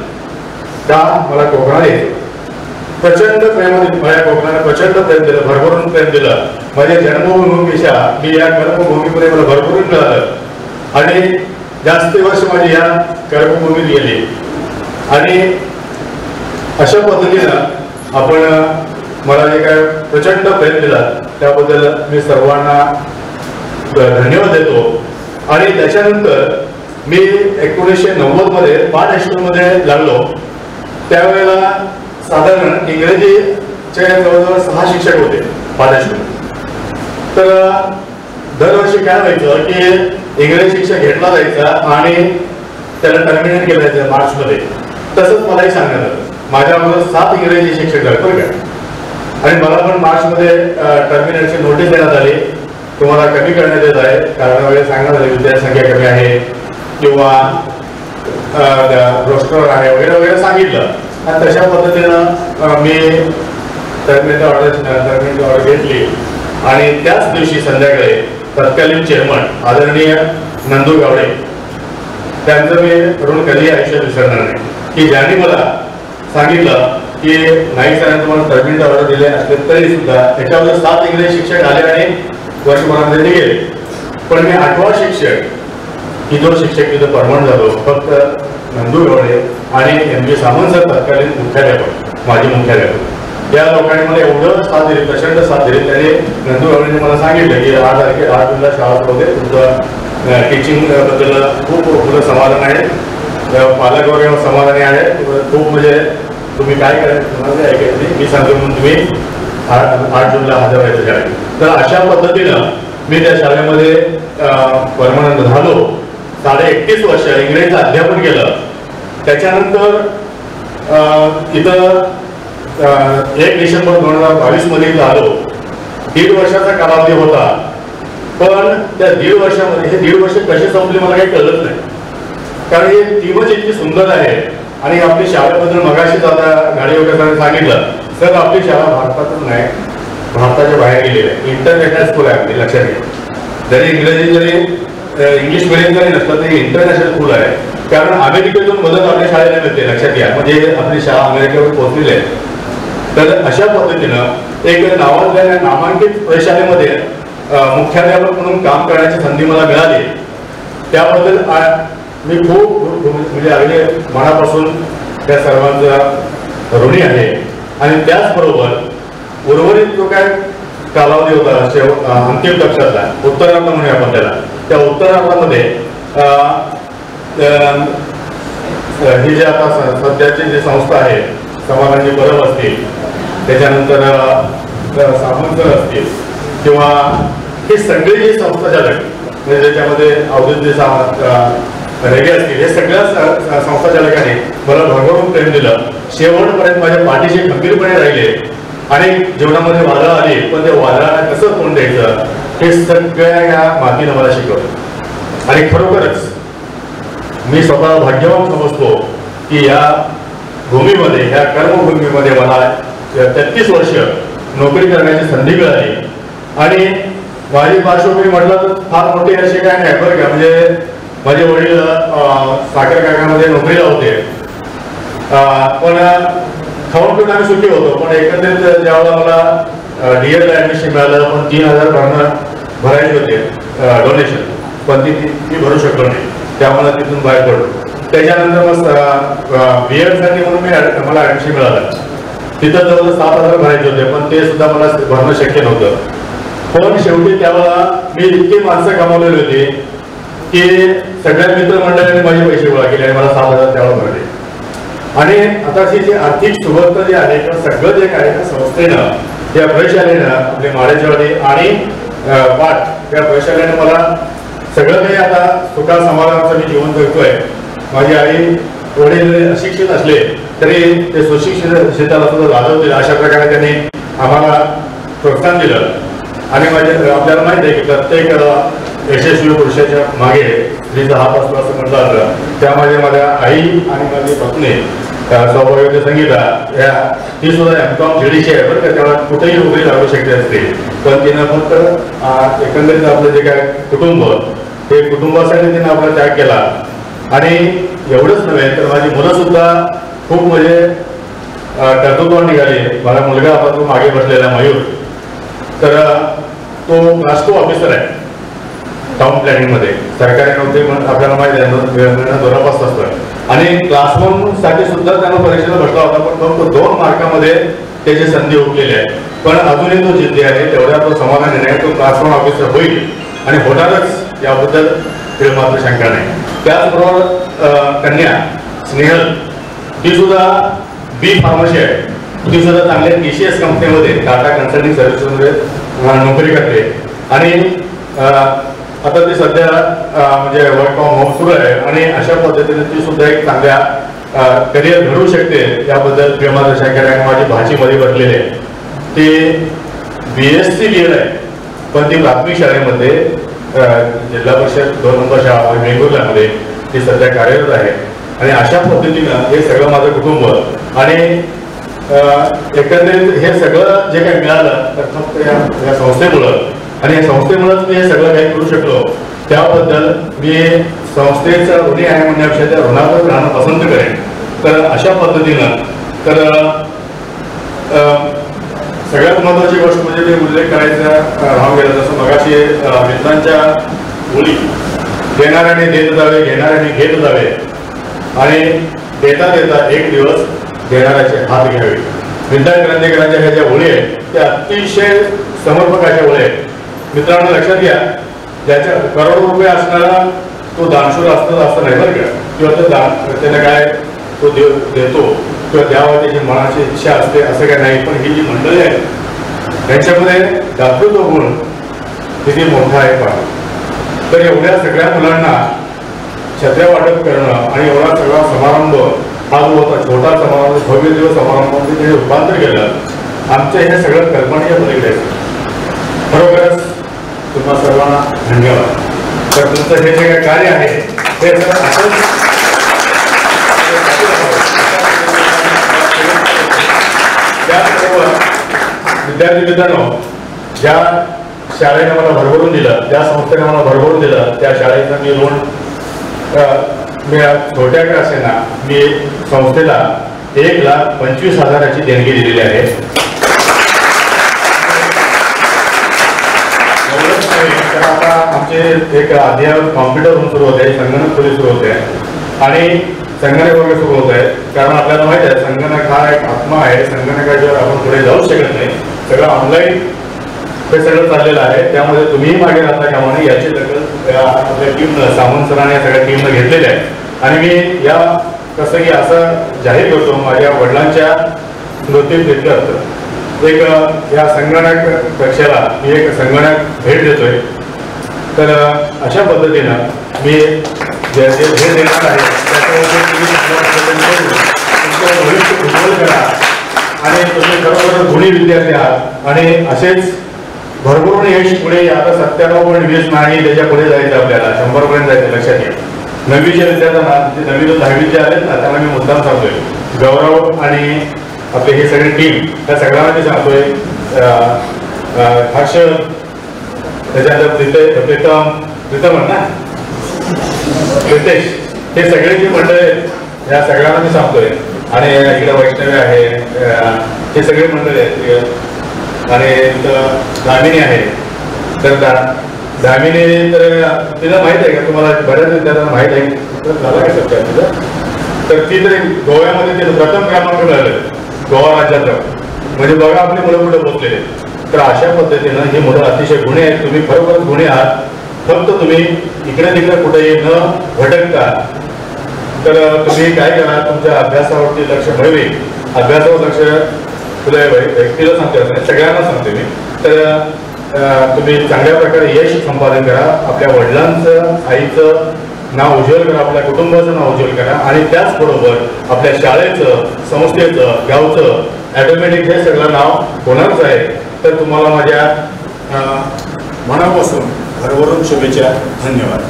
Speaker 6: का मला कोकणात यायचं. प्रचंड प्रेमाने माझ्या कोकणाने प्रचंड प्रेम दिलं, भरभरून प्रेम दिलं. माझ्या जन्मभूमीपेक्षा मी या कर्मभूमीमध्ये मला भरभरून मिळालं. आणि जास्त वर्ष माझी या कर्मभूमीत गेली. आणि अशा पद्धतीनं आपण मला जे काय प्रचंड प्रेम दिलं त्याबद्दल मी सर्वांना धन्यवाद देतो. आणि त्याच्यानंतर मी 1990 मध्ये पाठ हायस्कूलमध्ये लागलो. त्यावेळेला साधारण इंग्रजीचे जवळजवळ 6 शिक्षक होते पाठ हायस्कूल. तर दरवर्षी काय व्हायचं की इंग्रजी शिक्षक घेतला जायचा आणि त्याला टर्मिनेट केलं जायचं मार्चमध्ये. तसंच मलाही सांगण्यात आलं. माझ्याबरोबर 7 इंग्रजी शिक्षक झाले बरं का. आणि मला पण मार्चमध्ये टर्मिनेटची नोटीस देण्यात आली, तुम्हाला कमी करण्यात येत आहे, कारण वेळेस सांगण्यात आले विद्यार्थी कमी आहे किंवा रोस्टर आहे वगैरे वगैरे सांगितलं. आणि तशा पद्धतीनं मी टर्मिनेट ऑर्डर घेतली. आणि त्याच दिवशी संध्याकाळी तत्कालीन चेअरमन आदरणीय नंदू गावडे त्यांचं मी ऋण कधी आयुष्यात विसरणार नाही, की ज्यांनी मला सांगितलं की नाही सरांनी तुम्हाला टर्मिनेट ऑर्डर दिले असले तरी सुद्धा त्याच्यावर 7 इंग्रजी शिक्षक आले आणि वर्षभरामध्ये ते गेले. पण मी 8वा शिक्षक की जो शिक्षक तिथं परमनंट झालो फक्त नंदू गवळे आणि MB सामंत सर तत्कालीन मुख्याध्यापक माजी मुख्याध्यापक या लोकांनी मला एवढं साथ दिली, प्रचंड साथ दिली. त्याने नंदू गवळेने मला सांगितलं की 8 जूनला शाळा होते, तुमचं टीचिंग बद्दल खूप पुढं समाधान आहे, पालक वगैरे समाधानी आहे, खूप म्हणजे तुम्ही काय करायचं तुम्हाला ऐकायचं नाही, मी सांगतो म्हणून तुम्ही 8 जूनला हजर व्हायचं शाळेत. तर अशा पद्धतीनं मी त्या शाळेमध्ये परमनंट झालो. 31 वर्ष इंग्रजीचं अध्यापन केलं. त्याच्यानंतर इथं 1 डिसेंबर 2022 मध्ये इथं आलो. 1.5 वर्षाचा कालावधी होता. पण त्या 1.5 वर्षामध्ये हे 1.5 वर्ष कसे संपले मला काही कळत नाही, कारण ही टीमच इतकी सुंदर आहे. आणि आपली शाळेबद्दल मगाशीच आता गाडी वगैरे सांगितलं सर, आपली शाळा भारतातच नाही भारताच्या बाहेर गेलेली आहे, इंटरनॅशनल स्कूल आहे आपली, लक्षात घ्या. जरी इंग्लिश मिडियम जरी नसलं तरी इंटरनॅशनल स्कूल आहे, कारण अमेरिकेतून मदत आपल्या शाळेला मिळते, लक्षात घ्या. म्हणजे आपली शाळा अमेरिकेवर पोहोचलेली आहे. तर अशा पद्धतीनं एक नावाजलेल्या नामांकित प्रशालेमध्ये मुख्याध्यापक म्हणून काम करण्याची संधी मला मिळाली. त्याबद्दल मी खूप म्हणजे अगदी मनापासून त्या सर्वांचा ऋणी आहे. आणि त्याचबरोबर उर्वरित जो काय कालावधी होता अंतिम टप्प्यातला उत्तरार्ध म्हणूया आपण त्याला, त्या उत्तरार्धामध्ये ही जी आता सध्याची जी संस्था आहे, समाधानजी परब असतील, त्याच्यानंतर सामंत असतील किंवा ही सगळी जी संस्था चालक म्हणजे ज्याच्यामध्ये औद्योगिक रेगे असतील, हे सगळ्या संस्था चालकांनी मला भरभरून प्रेम दिलं. शेवटपर्यंत माझ्या पाठीशी खंबीरपणे राहिले. आणि जीवनामध्ये वादळ आली, पण त्या वादळाला कसं तोंड द्यायचं हे सगळ्या या मातीनं मला शिकवलं. आणि खरोखरच मी स्वतः भाग्यवान समजतो की या भूमीमध्ये, ह्या कर्मभूमीमध्ये मला 33 वर्ष नोकरी करण्याची संधी मिळाली. आणि माझी पार्श्वभूमी म्हटलं तर फार मोठी अशी काय नाही बरं का. म्हणजे माझे वडील साखर कारखान्यामध्ये नोकरीला होते, पण खाऊन पिऊन आम्ही सुखी होतो, पण एकंदरीत ज्यावेळेला मला डीएडला ऍडमिशन मिळालं, पण 3,000 भरायचे होते डोनेशन, पण ती भरू शकलो नाही, त्यामुळे तिथून बाहेर पडलो. त्याच्यानंतर मग बीएडसाठी म्हणून मला ऍडमिशन मिळालं. तिथं जवळजवळ 7,000 भरायचे होते, पण ते सुद्धा मला भरणं शक्य नव्हतं. पण शेवटी त्यावेळेला मी इतकी माणसं कमावलेली होती की सगळ्या मित्रमंडळाने माझे पैसे गोळा केले आणि मला 7,000 त्यावेळेला भरले. आणि आताची जी आर्थिक सुबत्ता जी आहे किंवा सगळं जे काय त्या संस्थेनं, या प्रशालेनं, आपले माळेजवाडी आणि पाठ या प्रशालेनं मला सगळं काही आता सुखा समाधानाचं मी जीवन जगतोय. माझी आई वडील अशिक्षित असले तरी ते सुशिक्षित क्षेत्राला सुद्धा लाजवतील अशा प्रकारे त्यांनी आम्हाला प्रोत्साहन दिलं. आणि आपल्याला माहिती आहे की प्रत्येक यशस्वी पुरुषाच्या मागे स्त्रीचा हात असतो असं म्हटलं जातं. त्यामध्ये माझ्या आई आणि माझी पत्नी सौभाग्यवती संगीता, ती सुद्धा M.Com GDC आहे बरं का, तेव्हा कुठेही नोकरी लागू शकते असते, पण तिनं फक्त एकंदरीत आपलं जे काय कुटुंब, ते कुटुंबासाठी तिनं आपला त्याग केला. आणि एवढंच नव्हे तर माझी मुलं सुद्धा खूप म्हणजे कर्तृत्वान निघाली. माझा मुलगा आता तो मागे बसलेला मयूर, तर तो क्लास 2 ऑफिसर आहे टाउन प्लॅनिंगमध्ये. सरकारी नोकरी पण आपल्याला माहिती आहे जोरापास असतं. आणि क्लास 1 साठी सुद्धा त्यानं परीक्षेला बसला होता, पण फक्त 2 मार्कामध्ये त्याची संधी हुकलेली आहे. पण अजूनही तो जिद्दी आहे, तेवढ्या तो समाधानी नाही. तो क्लास 1 ऑफिसर होईल आणि होणारच, याबद्दल तिला मात्र शंका नाही. त्याचबरोबर कन्या स्नेहल, ती सुद्धा बी फार्मसी आहे. ती सुद्धा चांगल्या TCS कंपनीमध्ये, टाटा कन्सल्टिंग सर्व्हिसेसमध्ये नोकरी करते. आणि आता ती सध्या म्हणजे वर्क फ्रॉम होम सुरू आहे. आणि अशा पद्धतीने ती सुद्धा एक चांगल्या करिअर घडवू शकते, याबद्दल प्रेमाचं शंका नाही. माझी भाची मध्ये बसलेली आहे, ती BSc BL आहे, पण ती प्राथमिक शाळेमध्ये जिल्हा परिषद 2 नंबर शाळा वेंगुर्ल्यामध्ये ती सध्या कार्यरत आहे. आणि अशा पद्धतीनं हे सगळं माझं कुटुंब आणि एकंदरीत हे सगळं जे काही मिळालं तर फक्त या संस्थेमुळं, आणि या संस्थेमुळंच मी हे सगळं काही करू शकलो. त्याबद्दल मी संस्थेचं ऋणी आहे म्हणण्यापेक्षा त्या ऋणावर राहणं पसंत करेन. तर अशा पद्धतीनं तर सगळ्यात महत्त्वाची गोष्ट म्हणजे मी उल्लेख करायचा राहून गेला, जसं मगाशी मित्रांच्या बोली, देणाऱ्याने देत जावे, घेणाऱ्याने घेत जावे, आणि देता देता एक दिवस देणाऱ्याचे हात घ्यावे. विद्यार्थी क्रांतिकारांच्या ह्या ज्या ओळी आहेत त्या अतिशय समर्पकाच्या ओळी आहेत. मित्रांनो लक्षात घ्या, ज्याच्या करोडो रुपये असणारा तो दानशूर असतो असं नाही बरं का, किंवा तो त्याला काय तो देतो किंवा द्यावा त्याची मनाची इच्छा असते असं काय नाही. पण ही जी मंडळी आहे त्यांच्यामध्ये दातृत्व गुण किती मोठा आहे पहा. तर एवढ्या सगळ्या मुलांना छत्र्या वाटप करणं आणि एवढा सगळा समारंभ, हा जो होता छोटा समारंभ, भव्य दिवस समारंभामध्ये जे रूपांतर केलं, आमच्या हे सगळं कल्पनीय पलीकडे. खरोखरच तुम्हा सर्वांना धन्यवाद. तर तुमचं हे जे काही कार्य आहे ते त्याचबरोबर विद्यार्थी मित्रांनो, ज्या शाळेने मला भरभरून दिलं, त्या संस्थेने मला भरभरून दिलं, त्या शाळेचं मी ऋण मी छोट्या का असेना मी संस्थेला 1,25,000ची देणगी दिलेली आहे. तर आता आमचे एक अद्याप कॉम्प्युटर रूम सुरू होते, संगणक खोली सुरू होते आणि संगणक वगैरे सुरू होत आहे. कारण आपल्याला माहिती आहे संगणक हा एक आत्मा आहे, संगणकाशिवाय आपण पुढे जाऊ शकत नाही. सगळं ऑनलाईन हे सगळं चाललेलं आहे, त्यामध्ये तुम्हीही मागे राहता कामा नये याची दखल आपल्या टीमनं, सावंत सरांनी या सगळ्या टीमनं घेतलेली आहे. आणि मी या कसं की असं जाहीर करतो, माझ्या वडिलांच्या स्मृतीप्रित्यर्थ एक या संगणक कक्षाला मी एक संगणक भेट देतोय. तर अशा पद्धतीनं मी जे भेट देणार आहे त्याच्यामध्ये तुमचं भविष्य उज्ज्वल करा आणि तुम्ही खरोखर गुणी विद्यार्थी आहात आणि असेच भरभरून यश पुढे. आता 97.20 नाही, त्याच्या पुढे जायचं आपल्याला 100पर्यंत जायचं. लक्षात घ्या, 9वीच्या विद्यार्थ्यांना 9वी ते 10वीचे आलेत ना, त्यांना मी मुद्दाम सांगतोय, गौरव आणि आपले हे सगळे टीम त्या सगळ्यांना मी सांगतोय, हर्ष, त्याच्यानंतर प्रीतम ना, प्रितेश, हे सगळे जे मंडळ आहेत या सगळ्यांना मी सांगतोय आणि इकडे वैष्णवी आहे, हे सगळे मंडळी आहेत. आणि इथं दामिनी आहे. तर दामिनी तर तिला माहीत आहे का तुम्हाला? बऱ्याच विद्यार्थ्यांना माहीत आहे. झाला का सध्या तिथं? तर ती तरी गोव्यामध्ये तिथं प्रथम क्रमांक मिळालं गोवा राज्यात. म्हणजे बघा आपली मुलं कुठे पोहोचलेले. तर अशा पद्धतीनं ही मुलं अतिशय गुणी आहेत. तुम्ही खरोखरच गुणी आहात. फक्त तुम्ही इकडे तिकडे कुठेही न भटकता तर तुम्ही काय करा, तुमच्या अभ्यासावरती लक्ष मिळवे. अभ्यासावर लक्ष तुला व्यक्तीला सांगते, सगळ्यांना सांगते मी. तर तुम्ही चांगल्या प्रकारे यश संपादन करा. आपल्या वडिलांचं आईचं नाव उज्ज्वल करा, आपल्या कुटुंबाचं नाव उज्ज्वल करा. आणि त्याचबरोबर आपल्या शाळेचं, संस्थेचं, गावचं ऑटोमॅटिक हे सगळं नाव होणारच आहे. तर तुम्हाला माझ्या मनापासून भरभरून शुभेच्छा. धन्यवाद.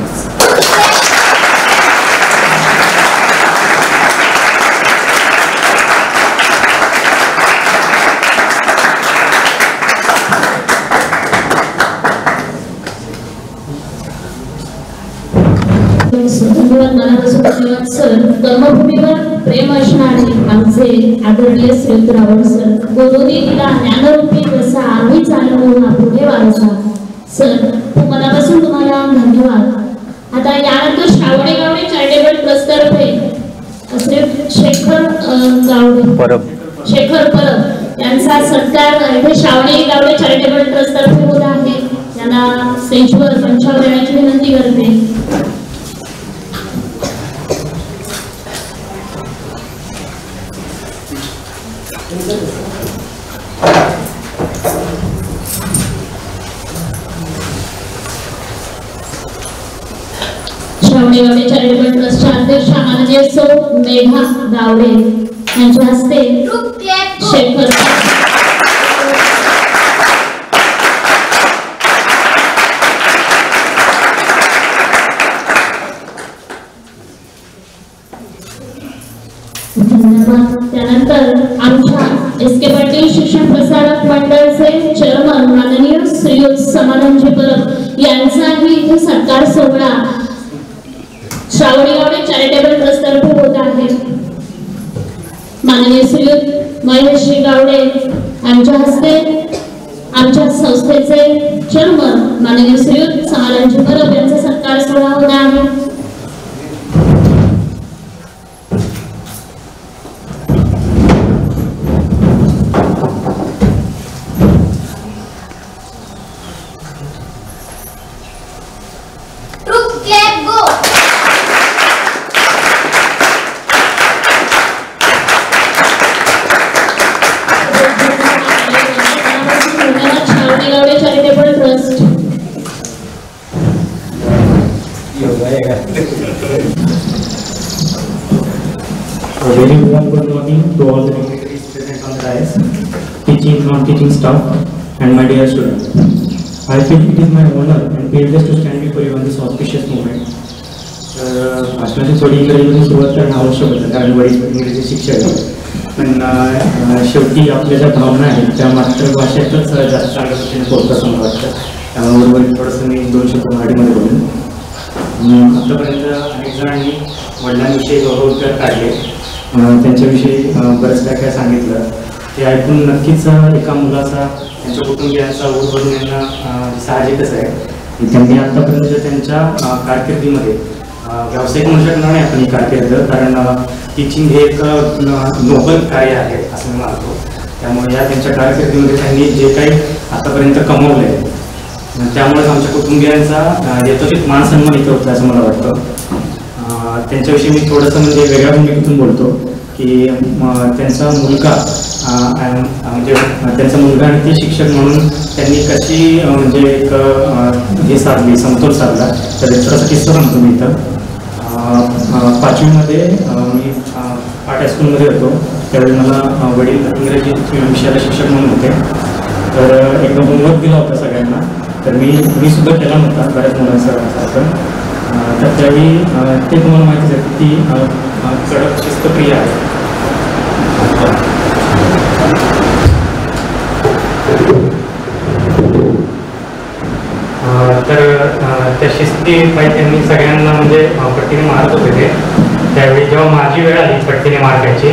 Speaker 1: धन्यवाद, मनापासून धन्यवाद सर. कर्मभूमीवर प्रेम असणारे आमचे आदरणीय श्री रावळ सर. गोरोदी तिला ज्ञानरूपी रसा आम्ही चालवून पुढे वारसा. सर मनापासून तुम्हाला धन्यवाद. आता यानंतर श्रावणी गावडे चॅरिटेबल ट्रस्ट तर्फे श्री शेखर परब यांचा सत्कार इथे श्रावणी गावडे चॅरिटेबल ट्रस्ट तर्फे होत आहे. त्यांना स्टेजवर मंचावर येण्याची विनंती करते. श्रावणी गावडे चॅरिटेबल ट्रस्टच्या अध्यक्षा माननीय सौ मेघा गावडे यांच्या हस्ते शेखर धन्यवाद. त्यानंतर आमच्या एसके पाटील शिक्षण प्रसारक मंडळचे चेअरमन माननीय श्रीयुत समानंदजी परब यांचाही इथे सत्कार सोहळा श्रावणी गावडे चॅरिटेबल ट्रस्ट तर्फे होत आहे. माननीय श्रीयुत महेशजी गावडे यांच्या हस्ते आमच्या संस्थेचे चेअरमन माननीय श्रीयुत समानंदजी परब यांचा सत्कार सोहळा होत आहे.
Speaker 7: Very warm good morning to all the dignitaries present on the dais, teaching, non-teaching staff, and my dear students. I feel it is my honor and privilege to stand before you on this auspicious moment. भाषणाची थोडी इंग्रजीतून सुरुवात करणं आवश्यक होतं, कारण वडील इंग्रजी शिक्षक आहेत. पण शेवटी आपल्या ज्या भावना आहेत त्या मातृभाषेतच जास्त चांगल्या पद्धतीने पोहोचतात असं मला वाटतं. त्यामुळे थोडंसं मी 2 शब्द मराठीमध्ये बोलून. आतापर्यंत अनेक जणांनी वडिलांविषयी गौरवोद्गार काढले, त्यांच्याविषयी बरंच काय सांगितलं. ते ऐकून नक्कीच एका मुलाचा, त्यांच्या कुटुंबियांचा ऊर भरून यांना साहजिकच आहे की त्यांनी आतापर्यंत त्यांच्या कारकिर्दीमध्ये व्यावसायिक म्हणू शकणार नाही आपण ही कारकीर्द, कारण टीचिंग हे एक नोबल कार्य आहे असं मी मानतो. त्यामुळे या त्यांच्या कारकिर्दीमध्ये त्यांनी जे काही आतापर्यंत कमवलं आहे त्यामुळेच आमच्या कुटुंबियांचा यथोचित मान सन्मान इथं होता असं मला वाटतं. त्यांच्याविषयी मी थोडंसं म्हणजे वेगळ्या भूमिकेतून बोलतो की त्यांचा मुलगा म्हणजे त्यांचा मुलगा आणि ते शिक्षक म्हणून त्यांनी कशी म्हणजे एक हे साधली, समतोल साधला. तर थोडासा किस्सा सांगतो मी इथं. 5वीमध्ये मी आर्ट हायस्कूलमध्ये होतो. त्यावेळी मला वडील इंग्रजी विषयाला शिक्षक म्हणून होते. तर एकदम होमवर्क दिला होता सगळ्यांना. तर मी सुद्धा केला नव्हता बऱ्याच मुलांसारखं. तर त्यावेळी ते तुम्हाला माहितीच आहे की ती कडक शिस्तप्रिय आहे. तर त्या शिस्तीपायी त्यांनी सगळ्यांना म्हणजे पट्टीने मारत होते ते. त्यावेळी जेव्हा माझी वेळ आली पट्टीने मारण्याची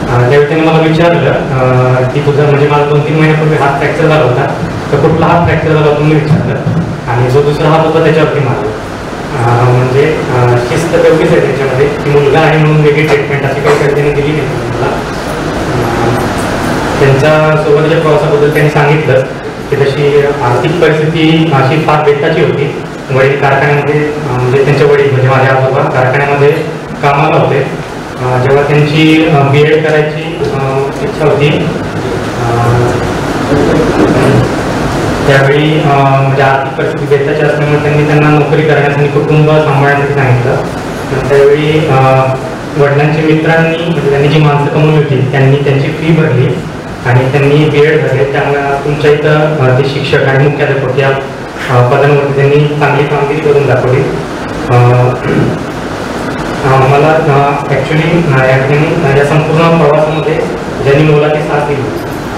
Speaker 7: त्यावेळी त्याने मला विचारलं की तुझं म्हणजे मला 2-3 महिन्यापूर्वी हात फ्रॅक्चर झाला होता, तर कुठला हात फ्रॅक्चर झाला होता मी विचारलं, आणि जो दुसरा हात होता त्याच्यावरती मारला. म्हणजे शिस्त तेवढीच आहे त्याच्यामध्ये की मुलगा आहे म्हणून वेगळी ट्रीटमेंट अशी काही त्याने दिली नाही मला. त्यांच्या सोबतच्या प्रवासाबद्दल त्यांनी सांगितलं की तशी आर्थिक परिस्थिती अशी फार बेताची होती. वडील कारखान्यामध्ये म्हणजे त्यांचे वडील म्हणजे माझे आजोबा कारखान्यामध्ये कामाला होते. जेव्हा त्यांची B.Ed करायची इच्छा होती त्यावेळी म्हणजे आर्थिक परिस्थिती बेताची असल्यामुळे त्यांना नोकरी करण्यासाठी कुटुंब सांभाळण्यासाठी सांगितलं. त्यावेळी वडिलांच्या मित्रांनी म्हणजे त्यांनी जी माणसं कमवली होती त्यांनी त्यांची फी भरली आणि त्यांनी B.Ed झाले. त्यामुळे तुमच्या इथं ते शिक्षक आणि मुख्याध्यापक या पदांवरती त्यांनी चांगली कामगिरी करून दाखवली. मला ॲक्च्युली या ठिकाणी या संपूर्ण प्रवासामध्ये ज्यांनी मोलाची साथ दिली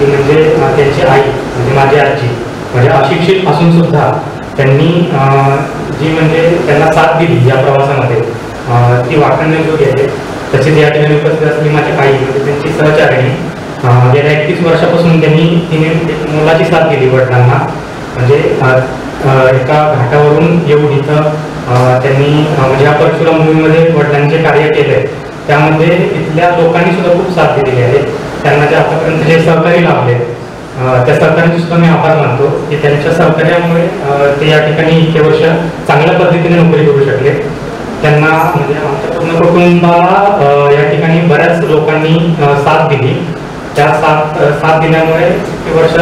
Speaker 7: ती म्हणजे त्यांची आई म्हणजे माझी आजी. म्हणजे अशिक्षित असून सुद्धा त्यांनी जी म्हणजे त्यांना साथ दिली या प्रवासामध्ये ती वाखाणण्याजोगी आहे. तसेच या ठिकाणी उपस्थित असलेली माझी आई म्हणजे त्यांची सहचारिणी गेल्या 31 वर्षापासून तिने मोलाची साथ दिली वडिलांना. म्हणजे एका घाटावरून येऊन इथं त्यांनी म्हणजे या परशुराम मूव्हीमध्ये वडिलांचे कार्य केले त्यामध्ये इथल्या लोकांनी सुद्धा खूप साथ दिलेली आहे. त्यांना जे आतापर्यंत जे सहकारी लाभले त्या सहकार्यांचे सुद्धा मी आभार मानतो की त्यांच्या सहकार्यामुळे ते या ठिकाणी इतके वर्ष चांगल्या पद्धतीने नोकरी करू शकले. त्यांना म्हणजे आमच्या पूर्ण कुटुंबाला या ठिकाणी बऱ्याच लोकांनी साथ दिली. त्या साथ दिल्यामुळे इतकी वर्ष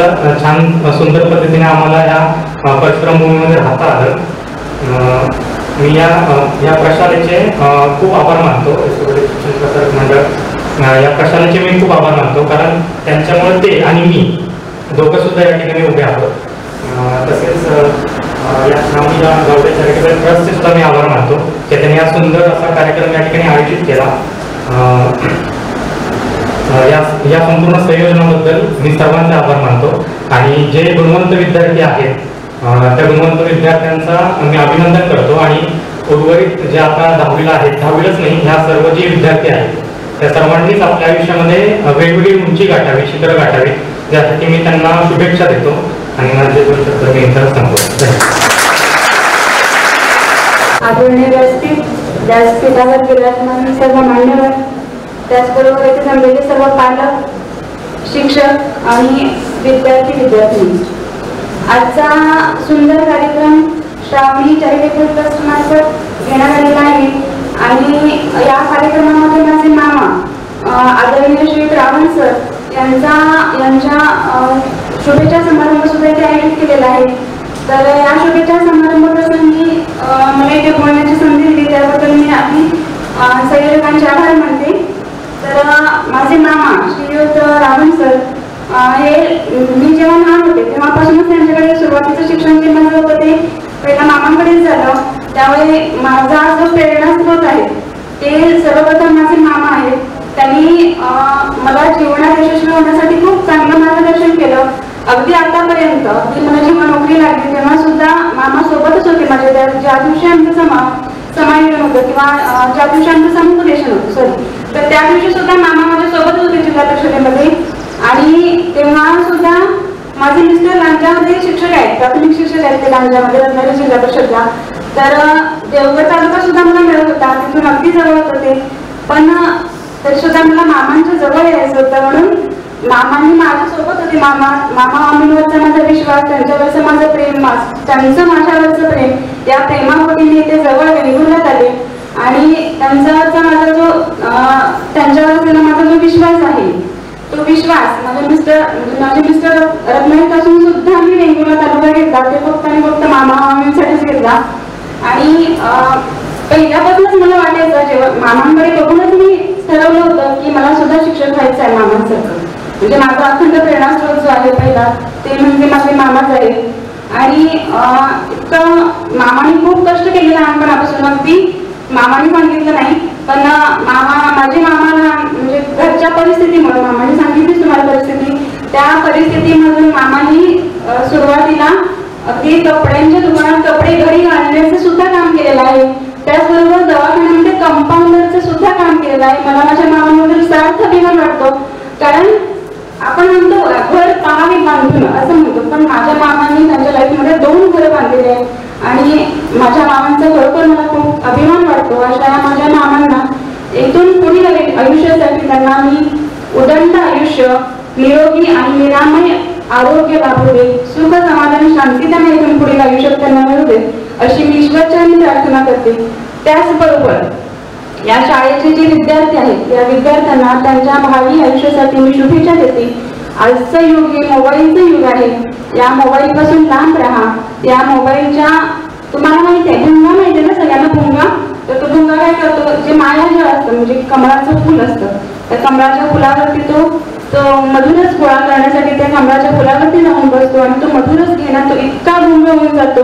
Speaker 7: छान सुंदर पद्धतीने आम्हाला या परशुराम भूमीमध्ये राहता आलं. मी या प्रशालेचे खूप आभार मानतो. शिक्षण प्रसारक मंडळ या प्रशालेचे मी खूप आभार मानतो कारण त्यांच्यामुळे ते आणि मी दोघं सुद्धा या ठिकाणी उभे आहोत. तसेच या गावडे चॅरिटेबल ट्रस्टचे सुद्धा मी आभार मानतो की त्यांनी हा सुंदर असा कार्यक्रम या ठिकाणी आयोजित केला. या संपूर्ण संयोजनाबद्दल मी सर्वांचे आभार मानतो आणि जे गुणवंत विद्यार्थी आहेत त्या गुणवंत विद्यार्थ्यांचा मी अभिनंदन करतो. आणि उर्वरित जे आता 10वीला आहेत 10वीलाच नाही ह्या सर्व जे विद्यार्थी आहेत त्या सर्वांनीच आपल्या आयुष्यामध्ये वेगवेगळी उंची गाठावी शिखरं गाठावी यासाठी मी त्यांना शुभेच्छा देतो आणि माझे 2 शब्द मी इथं संपवतो.
Speaker 8: आदरणीय व्यासपीठावर विराजमान सर्व मान्यवर त्याचबरोबर येथे जमलेले सर्व पालक शिक्षक आणि विद्यार्थी आजचा सुंदर कार्यक्रम श्रावणी चॅरिटेबल ट्रस्ट मार्फत घेण्यात आलेला आहे. आणि या कार्यक्रमामध्ये माझे मामा आदरणीय श्री रावण सर यांच्या शुभेच्छा समारंभ सुद्धा इथे आयोजित केलेला आहे. तर या शुभेच्छा समारंभ प्रसंगी मला इथे बोलण्याची संधी दिली त्याबद्दल मी आधी संयोजकांचे आभार मानते. तर माझे मामा श्रीयुत रावण सर हे मी जेव्हा लहान होते तेव्हापासूनच त्यांच्याकडे सुरुवातीचं शिक्षण जे माझं होतं ते पहिला मामांकडेच झालं. त्यामुळे माझा जो प्रेरणास्रोत आहे ते सर्वप्रथम माझे मामा आहेत. त्यांनी मला जीवनात यशस्वी होण्यासाठी खूप चांगलं मार्गदर्शन केलं. अगदी आतापर्यंत मला जेव्हा नोकरी लागली तेव्हा सुद्धा मामा सोबतच होते माझ्या. ज्या दिवशी आमचं समायोजन होतं किंवा ज्या दिवशी आमचं समुपदेशन होतं तर त्या दिवशी सुद्धा मामा माझ्या सोबत होते जिल्हा परिषदेमध्ये. आणि तेव्हा सुद्धा माझे मिस्टर लांजामध्ये शिक्षक आहेत प्राथमिक शिक्षक आहेत ते लांजामध्ये रत्नागिरी जिल्हा परिषदला. तर देवगड तालुका सुद्धा मला मिळत होता तिथून अगदी जवळ होतं ते. पण तरी सुद्धा मला मामांच्या जवळ यायचं होतं म्हणून मामांनी माझ्यासोबत होते. मामींवरचा माझा विश्वास त्यांच्यावरचं माझं प्रेम त्यांचं माझ्यावरचं प्रेम या प्रेमापोटीने ते जवळ वेंगुर्ल्यात आले. आणि त्यांच्यावरचा माझा जो त्यांच्यावर माझा जो विश्वास आहे तो विश्वास माझे मिस्टर रत्नागिरीपासून सुद्धा मी वेंगुर्ला तालुका घेतला. ते फक्त आणि फक्त मामींसाठीच घेतला. आणि पहिल्यापासूनच मला वाटायचं जेव्हा मामांकडे बघूनच मी ठरवलं होतं की मला सुद्धा शिक्षक व्हायचं आहे मामांसारखं. म्हणजे माझा अखंड प्रेरणास्रोत जो आहे पहिला ते म्हणजे माझे मामाच आहे. आणि इतकं मामाने खूप कष्ट केले लहानपणापासून अगदी मामाने सांगितलं नाही पण माझे मामाला म्हणजे घरच्या परिस्थितीमुळे मामाने सांगितलीच तुम्हाला परिस्थिती त्या परिस्थितीमधून मामाने सुरुवातीला अगदी कपड्यांच्या दुकानात कपडे घरी घालण्याचं सुद्धा काम केलेलं आहे. त्याचबरोबर दवाखान्यामध्ये कंपाऊंडरचं सुद्धा काम केलेलं आहे. मला माझ्या मामांबद्दल सार्थ अभिमान वाटतो, कारण आपण म्हणतो घर पाहावी बांधून असं म्हणतो, पण माझ्या मामांनी त्यांच्या लाईफमध्ये 2 घरं बांधलेली आहे आणि माझ्या मामांचा खरोखर मला खूप अभिमान वाटतो. अशा माझ्या मामांना इथून पुढील आयुष्यासाठी त्यांना मी उदंड आयुष्य, निरोगी आणि निरामय आरोग्य लाभू दे, सुख समाधान शांती त्यांना इथून पुढील आयुष्यात त्यांना मिळू दे अशी मी ईश्वरचरणी प्रार्थना करते. त्याचबरोबर या शाळेचे जे विद्यार्थी आहेत या विद्यार्थ्यांना त्यांच्या भावी आयुष्यासाठी मी शुभेच्छा देते. आजचं युग हे मोबाईलचं युग आहे. या मोबाईल पासून लांब राहा. या मोबाईलच्या तुम्हाला माहिती आहे भुंगा माहिती आहे ना सगळ्यांना भुंगा, तर तो भुंगा काय करतो, जे मायाजाळ असतं म्हणजे कमळाचं फुल असतं, त्या कमळाच्या फुलावरती तो मधुरच गोळा करण्यासाठी त्या कमळाच्या फुलावरती जाऊन बसतो आणि तो मधुरच घेणार तो इतका गुंग होऊन जातो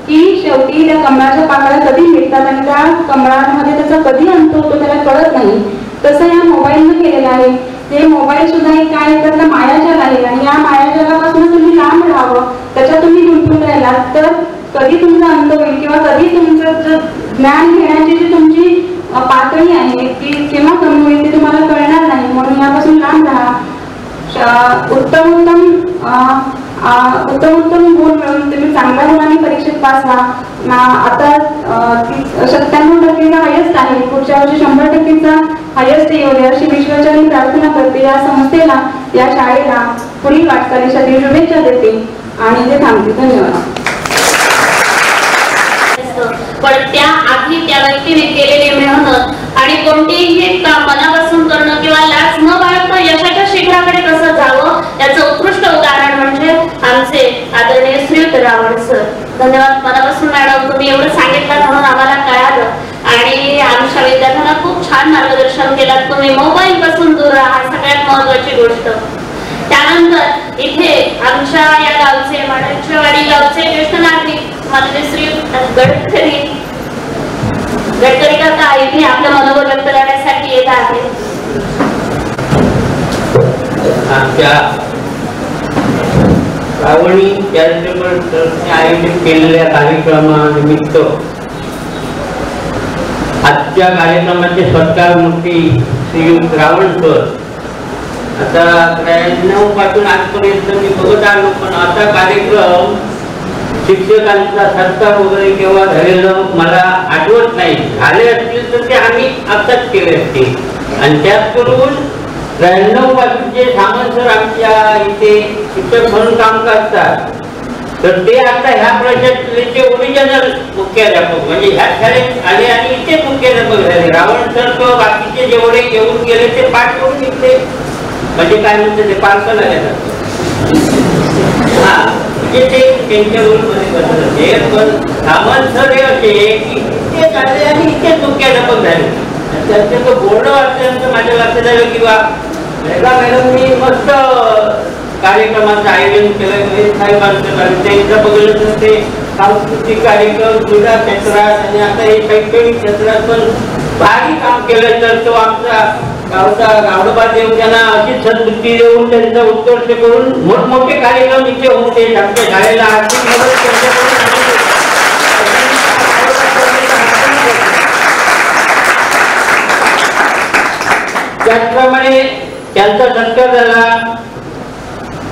Speaker 8: की शेवटी त्या कमळाच्या पाकळ्या कधी मिळतात आणि त्या कमळामध्ये त्याचा कधी अंत होतो त्याला कळत नाही. तसं या मोबाईलनं केलेलं आहे. ते मोबाईल सुद्धा एक काय त्यातला मायाजाल आहे आणि या मायाजालापासून तुम्ही लांब राहावं, त्याच्यात तुम्ही गुंतून राहिलात तर कधी तुमचा अंत होईल किंवा कधी तुमचं ज्ञान घेण्याची जी तुमची पातळी आहे ती केव्हा कमी होईल ते तुम्हाला कळणार नाही. म्हणून यापासून लांब राहा. उत्तम गुण मिळून तुम्ही चांगल्या गुणांनी परीक्षेत पास व्हा. आता 97% हायेस्ट आहे, पुढच्या वर्षी 100%चा हायेस्ट येऊ दे अशी ईश्वरचरणी प्रार्थना करते. या संस्थेला या शाळेला पुढील वाटचालीसाठी शुभेच्छा देते आणि ते थांबते. धन्यवाद.
Speaker 1: पण त्या आधी त्या व्यक्तीने केलेली मेहनत आणि कोणतेही काम मनापासून करणं किंवा लाज न बाळगता यशाच्या शिखराकडे कसं जावं याचं उत्कृष्ट उदाहरण म्हणजे आमचे आदरणीय श्रीयुत रावण सर. धन्यवाद मनापासून मॅडम, तुम्ही एवढं सांगितलं म्हणून आम्हाला कळालं आणि आमच्या विद्यार्थ्यांना खूप छान मार्गदर्शन केलं. तुम्ही मोबाईल पासून दूर राहा, सगळ्यात महत्वाची गोष्ट. त्यानंतर इथे आमच्या या गावचे माडंचवाडी गावचे ज्येष्ठ नागरिक माननीय श्री गडकरी काका इथे आपलं मनोबल व्यक्त करण्यासाठी येत आहेत.
Speaker 9: आमच्या श्रावणी चॅरिटेबल ट्रस्टने आयोजित केलेल्या कार्यक्रमानिमित्त आजच्या कार्यक्रमाचे सत्कार मूर्ती श्रीयुत रावण सर. आता 93 पासून आजपर्यंत मी बघत आलो, पण आता कार्यक्रम शिक्षकांचा सत्कार वगैरे केव्हा झालेलं मला आठवत नाही. झाले असतील तर ते आम्ही आत्ताच केले असतील. आणि त्याच करून 93 पासून जे सामंत सर आमच्या इथे शिक्षक म्हणून काम करतात तर ते आता ह्या प्रशासनाचे ओरिजिनल मुख्याध्यापक म्हणजे ह्या शाळेत आले आणि इथे मुख्याध्यापक झाले. रावण सर किंवा बाकीचे जेवढे येऊन गेले ते पाठ करून इथे म्हणजे काय म्हणते ते पार्सला येतात. हा म्हणजे ते त्यांच्या रूलमध्ये बसत होते. पण सामंत सर हे असे की इथे झाले आणि इथेच मुख्याध्यापक झाले. त्यांचं तो बोर्ड वाचल्यानंतर माझ्या लक्षात आलं की बा मॅडमनी मस्त कार्यक्रमाचं आयोजन केलं. साहेबांचं त्यांचं बघितलं तर ते सांस्कृतिक कार्यक्रम क्रीडा क्षेत्रात आणि आता हे शैक्षणिक क्षेत्रात पण भारी काम केलं. तर तो आमचा गावचा गावडोबा देव त्यांना अशीच सद्बुद्धी देऊन त्यांचा उत्कर्ष करून मोठमोठे कार्यक्रम इथे होते. आमच्या शाळेला आर्थिक मदत त्यांच्याकडून. त्याचप्रमाणे त्यांचा सत्कार झाला.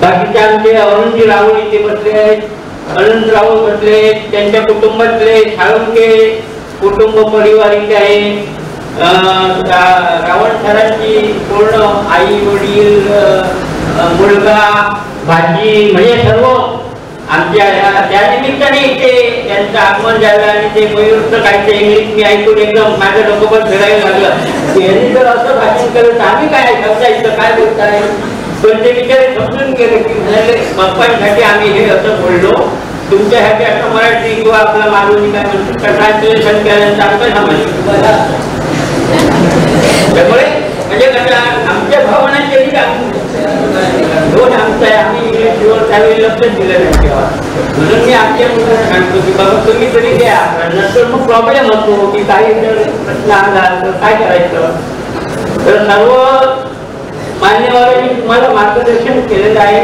Speaker 9: बाकीचे आमचे अरुणजी राहुल इथे बसले आहेत, अनंत राहुल बसले आहेत, त्यांच्या कुटुंबातले साळुंके कुटुंब परिवार इथे आहे. रावण सरांची पूर्ण आई वडील मुलगा भाजी म्हणजे सर्व आमच्या त्या निमित्ताने इथे त्यांचं आगमन झालं आणि ते मयूरचं काहीतरी इंग्लिश मी ऐकून एकदम माझं डोकं फिरायला लागलं. यांनी जर असं भाषण केलं तर आम्ही काय समजायचं काय बोलताय. पण ते विचारे समजून गेले की म्हणाले बाप्पांसाठी आम्ही हे असं बोललो, तुमच्यासाठी असं मराठी किंवा आपला मालवणी काय म्हणतो ट्रान्सलेशन केल्यानंतर आमचं समजलं. त्यामुळे म्हणजे कसं आमच्या भावनांचे दोन आमचं आहे. आम्ही इंग्लिशवर त्यावेळी लक्षच दिलं नाही तेव्हा. म्हणून मी आमच्या मुलांना सांगतो की बाबा तुम्ही तरी द्या, नंतर मग प्रॉब्लेम होतो की काही जर प्रश्न आला तर काय करायचं. तर सर्व मान्यवरांनी तुम्हाला मार्गदर्शन केलेलं आहे.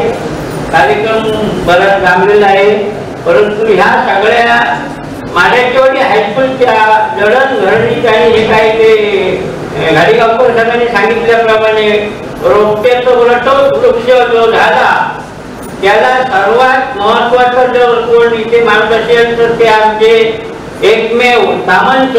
Speaker 9: कार्यक्रम बराच लांबलेला आहे, परंतु ह्या सगळ्या महाराष्ट्रवाडी हायस्कूलच्या जडणघडणीत आणि हे काही ते घाडीगावकर साहेबांनी सांगितल्याप्रमाणे रोपट्याचा उलटो वृक्ष जो झाला त्याला सर्वात महत्वाचं जर कोण इथे माणूस असेल तर ते आमचे एकमेव सामंत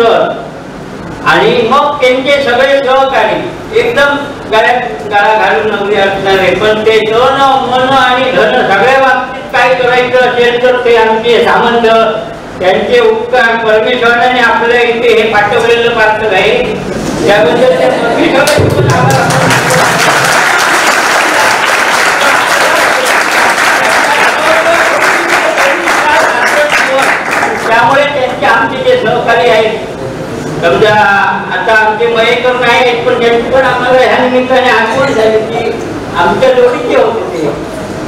Speaker 9: आणि मग त्यांचे सगळे सहकारी एकदम गाळा घालून नवरी असणारे पण ते तन मन आणि धन सगळ्या बाबतीत काय करायचं असेल तर ते आमचे सामंत त्यांचे उपकार परमेश्वराने आपल्या इथे हे पाठवलेलं पात्र आहे त्याबद्दल त्यामुळे त्यांचे आमचे जे सहकारी आहेत समजा आता आमचे मयेकर नाही आहेत पण त्यांची पण आम्हाला ह्या निमित्ताने आठवण झाली की आमच्या जोडीचे होते ते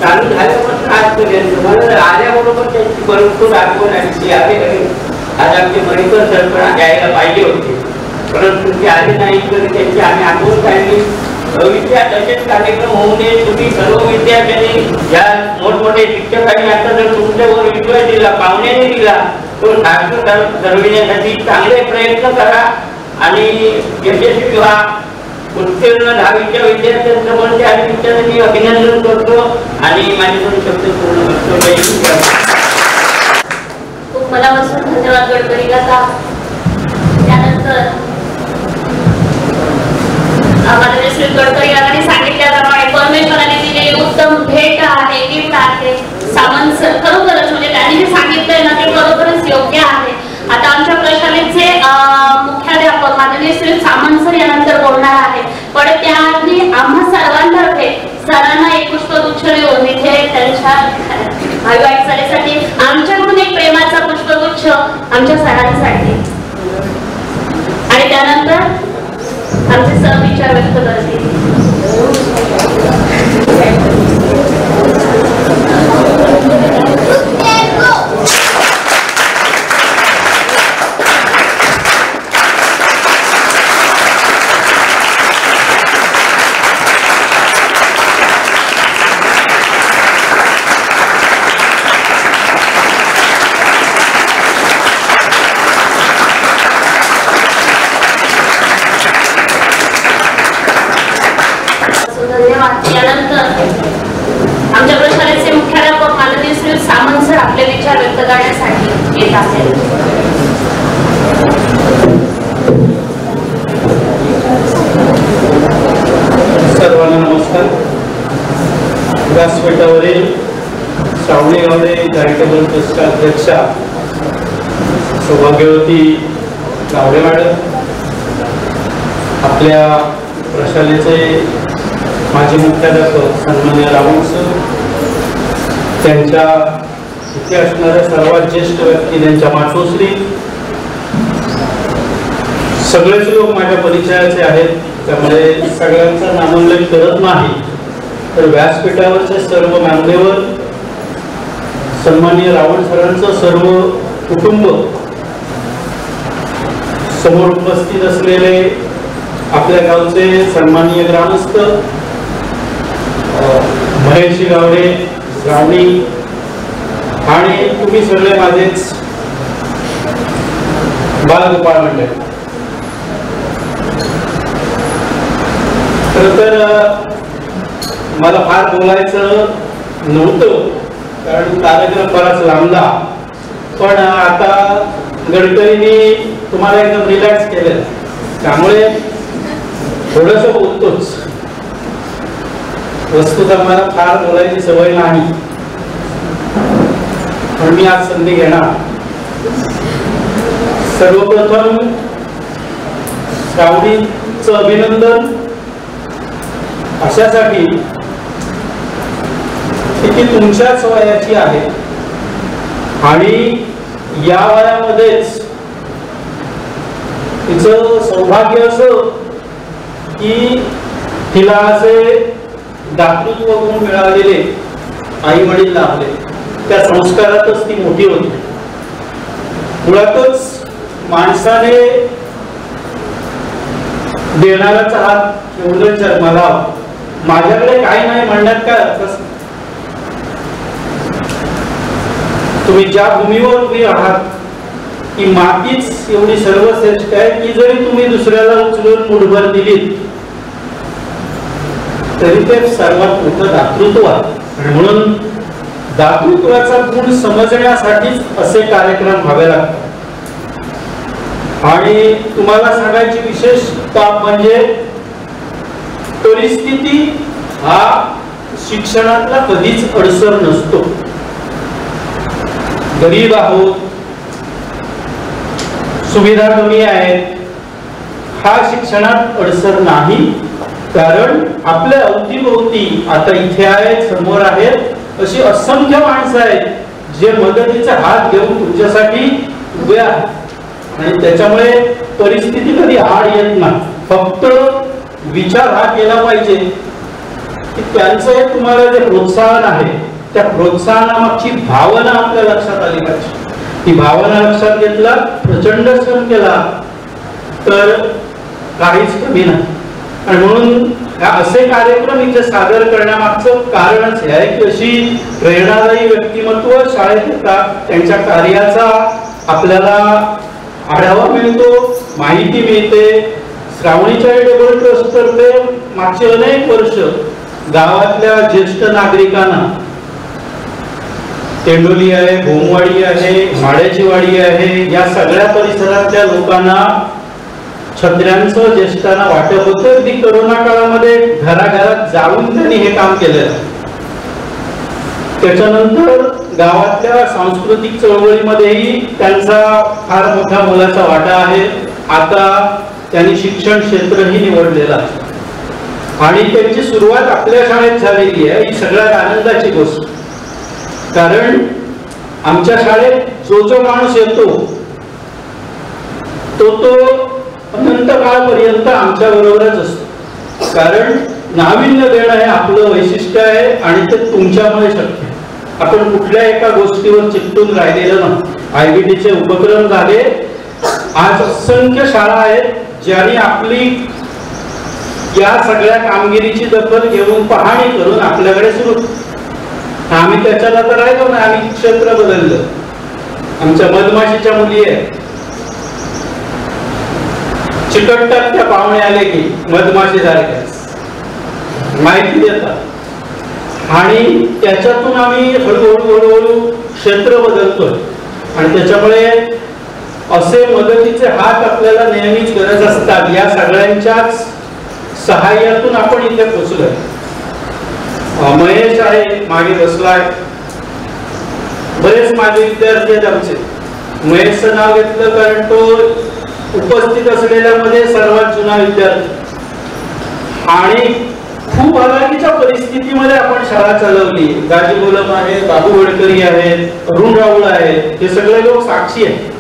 Speaker 9: चालू झाल्यापासून आजपर्यंत मला आल्याबरोबर त्यांची भरपूर आठवण आली की आज आमचे मयेकर सरपंच यायला पाहिजे होते परंतु ते आले नाही तर त्यांची आम्ही आठवण काढली भविष्यात असेच कार्यक्रम होऊ नये तुम्ही सर्व विद्यार्थ्यांनी ज्या मोठमोठे शिक्षकांनी आता जर तुमच्यावर विश्वास दिला पाहुण्याने दिला तो सार्थ ठरविण्यासाठी चांगले प्रयत्न करा आणि यशस्वी व्हा उत्तीर्ण 10वीच्या विद्यार्थ्यांचं पण त्या निमित्ताने मी अभिनंदन करतो आणि माझे दोन शब्द पूर्ण करतो.
Speaker 1: खूप मनापासून धन्यवाद गडकरी काका. त्यानंतर आम्हाला श्री गडकरी काकांनी सांगितल्याप्रमाणे परमेश्वराने दिलेली उत्तम भेट आहे गिफ्ट आहे सामंत सर खरोखरच म्हणजे त्यांनी जे सांगितलंय ना ते खरोखरच योग्य आहे. आता आमच्या प्रशालेचे मुख्याध्यापक माननीय श्री सामंत सर यानंतर बोलणार आहे पण त्याआधी आम्हा सर्वांतर्फे सरांना एक पुष्पगुच्छ देऊन इथे त्यांच्या वाटचालीसाठी आमच्याकडून एक प्रेमाचा पुष्पगुच्छ आमच्या सरांसाठी आणि त्यानंतर आमचे सर विचार व्यक्त करतील. त्यानंतर आमच्या प्रशालेचे मुख्याध्यापक माननीय श्री सामंत सर आपले विचार व्यक्त करण्यासाठी येत आहेत.
Speaker 3: सर्वांना नमस्कार. व्यासपीठावरील श्रावणी गावडे चॅरिटेबल ट्रस्टच्या अध्यक्षा सौभाग्यवती गावडे मॅडम, आपल्या प्रशालेचे माजी मुख्याध्यापक सन्माननीय रावण सर, त्यांच्या इथे असणाऱ्या सर्वात ज्येष्ठ व्यक्ती त्यांच्या मातोश्री, सगळेच लोक माझ्या परिचयाचे आहेत त्यामुळे सगळ्यांचा नामोल्लेख करत नाही. तर व्यासपीठावरचे सर्व मान्यवर, सन्माननीय रावण सरांचं सर्व कुटुंब, समोर उपस्थित असलेले आपल्या गावचे सन्माननीय ग्रामस्थ महेश गावडे, श्रावणी आणि तुम्ही सगळे माझेच बालगोपाळ मंडळ. खरं तर मला फार बोलायचं नव्हतं कारण कार्यक्रम बराच लांबला पण आता गडकरींनी तुम्हाला एकदम रिलॅक्स केलं त्यामुळे थोडंसं बोलतोच. वस्तुतः मला फार बोलायची सवय नाही पण मी आज संधी घेणार. सर्वप्रथम श्रावणीचं अभिनंदन अशासाठी की ती तुमच्याच वयाची आहे आणि या वयामध्येच तिचं सौभाग्य असं की तिला असे दातृत्व गुण मिळालेले आई वडील लाभले त्या संस्कारातच ती मोठी होती. मुळातच माणसाने देणाराचा हात ठेवलं जन्माला. माझ्याकडे काही नाही म्हणण्यात काय अर्थ. तुम्ही ज्या भूमीवर उभी आहात
Speaker 10: की मातीच एवढी सर्वश्रेष्ठ आहे की जरी तुम्ही दुसऱ्याला उचलून मुठभर दिलीत तरी ते सर्वात मोठं दातृत्व आहे. म्हणून दातृत्वाचा गुण समजण्यासाठीच असे कार्यक्रम व्हावे लागतात. आणि तुम्हाला सांगायची विशेष बाब म्हणजे परिस्थिती हा शिक्षणातला कधीच अडसर नसतो. गरीब आहोत, सुविधा कमी आहेत, हा शिक्षणात अडसर नाही. कारण आपल्या अवतीभोवती आता इथे आहेत, समोर आहेत, अशी असंख्य माणसं आहेत जे मदतीचा हात घेऊन तुमच्यासाठी उभे आहेत. आणि त्याच्यामुळे परिस्थिती कधी आड येत नाही. फक्त विचार हा केला पाहिजे की त्यांचं हे तुम्हाला जे प्रोत्साहन आहे त्या प्रोत्साहनामागची भावना आपल्या लक्षात आली पाहिजे. ती भावना लक्षात घेतला, प्रचंड श्रम केला तर काहीच कमी नाही. आणि म्हणून असे कार्यक्रम इथे सादर करण्यामागचं कारणच हे आहे की अशी प्रेरणादायी व्यक्तिमत्व शाळेत येतात, त्यांच्या कार्याचा आपल्याला आढावा मिळतो, माहिती मिळते. श्रावणी चॅरिटेबल ट्रस्ट तर्फे मागचे अनेक वर्ष गावातल्या ज्येष्ठ नागरिकांना, तेंडोली आहे, भोमवाडी आहे, माड्याची वाडी आहे, या सगळ्या परिसरातल्या लोकांना छत्र्यांचं ज्येष्ठांना वाटप होतं. अगदी करोना काळामध्ये घराघरात जाऊन त्यांनी हे काम केलेलं. त्याच्यानंतर गावातल्या सांस्कृतिक चळवळीमध्येही त्यांचा फार मोठा मोलाचा वाटा आहे. आता त्यांनी शिक्षण क्षेत्रही निवडलेलं आहे आणि त्यांची सुरुवात आपल्या शाळेत झालेली आहे. ही सगळ्यात आनंदाची गोष्ट. कारण आमच्या शाळेत जो माणूस येतो तो अनंत काळापर्यंत आमच्या बरोबरच असतो. कारण नाविन्य देणं हे आपलं वैशिष्ट्य आहे आणि ते तुमच्यामुळे शक्य आहे. आपण कुठल्या एका गोष्टीवर चिकटून राहिलेलं नाही. IBTचे उपक्रम झाले, आज असंख्य शाळा आहेत ज्यांनी आपली या सगळ्या कामगिरीची दखल घेऊन पाहणी करून आपल्याकडे सुरू. आम्ही त्याच्याला तर राहिलो ना, आम्ही क्षेत्र बदललं. आमच्या मधमाशीच्या मुली आहेत, चिकटतात त्या पाहुणे आले की मधमाशी सारख्या माहिती देतात आणि त्याच्यातून आम्ही हळूहळू क्षेत्र बदलतोय. आणि त्याच्यामुळे असे मदतीचे हात आपल्याला नेहमीच गरज असतात. या सगळ्यांच्याच सहाय्यातून आपण इथे पोहोचलोय. महेश आहे मागे बसलाय, बरेच माझे विद्यार्थी आहेत आमचे. महेशचं नाव घेतलं कारण तो उपस्थित असलेल्यामध्ये सर्वात जुना विद्यार्थी आणि खूप हलाखीच्या परिस्थितीमध्ये आपण शाळा चालवली. गाजी गोलम आहे, बाबू गडकरी आहेत, अरुण राऊळ आहेत, हे सगळे लोक साक्षी आहेत.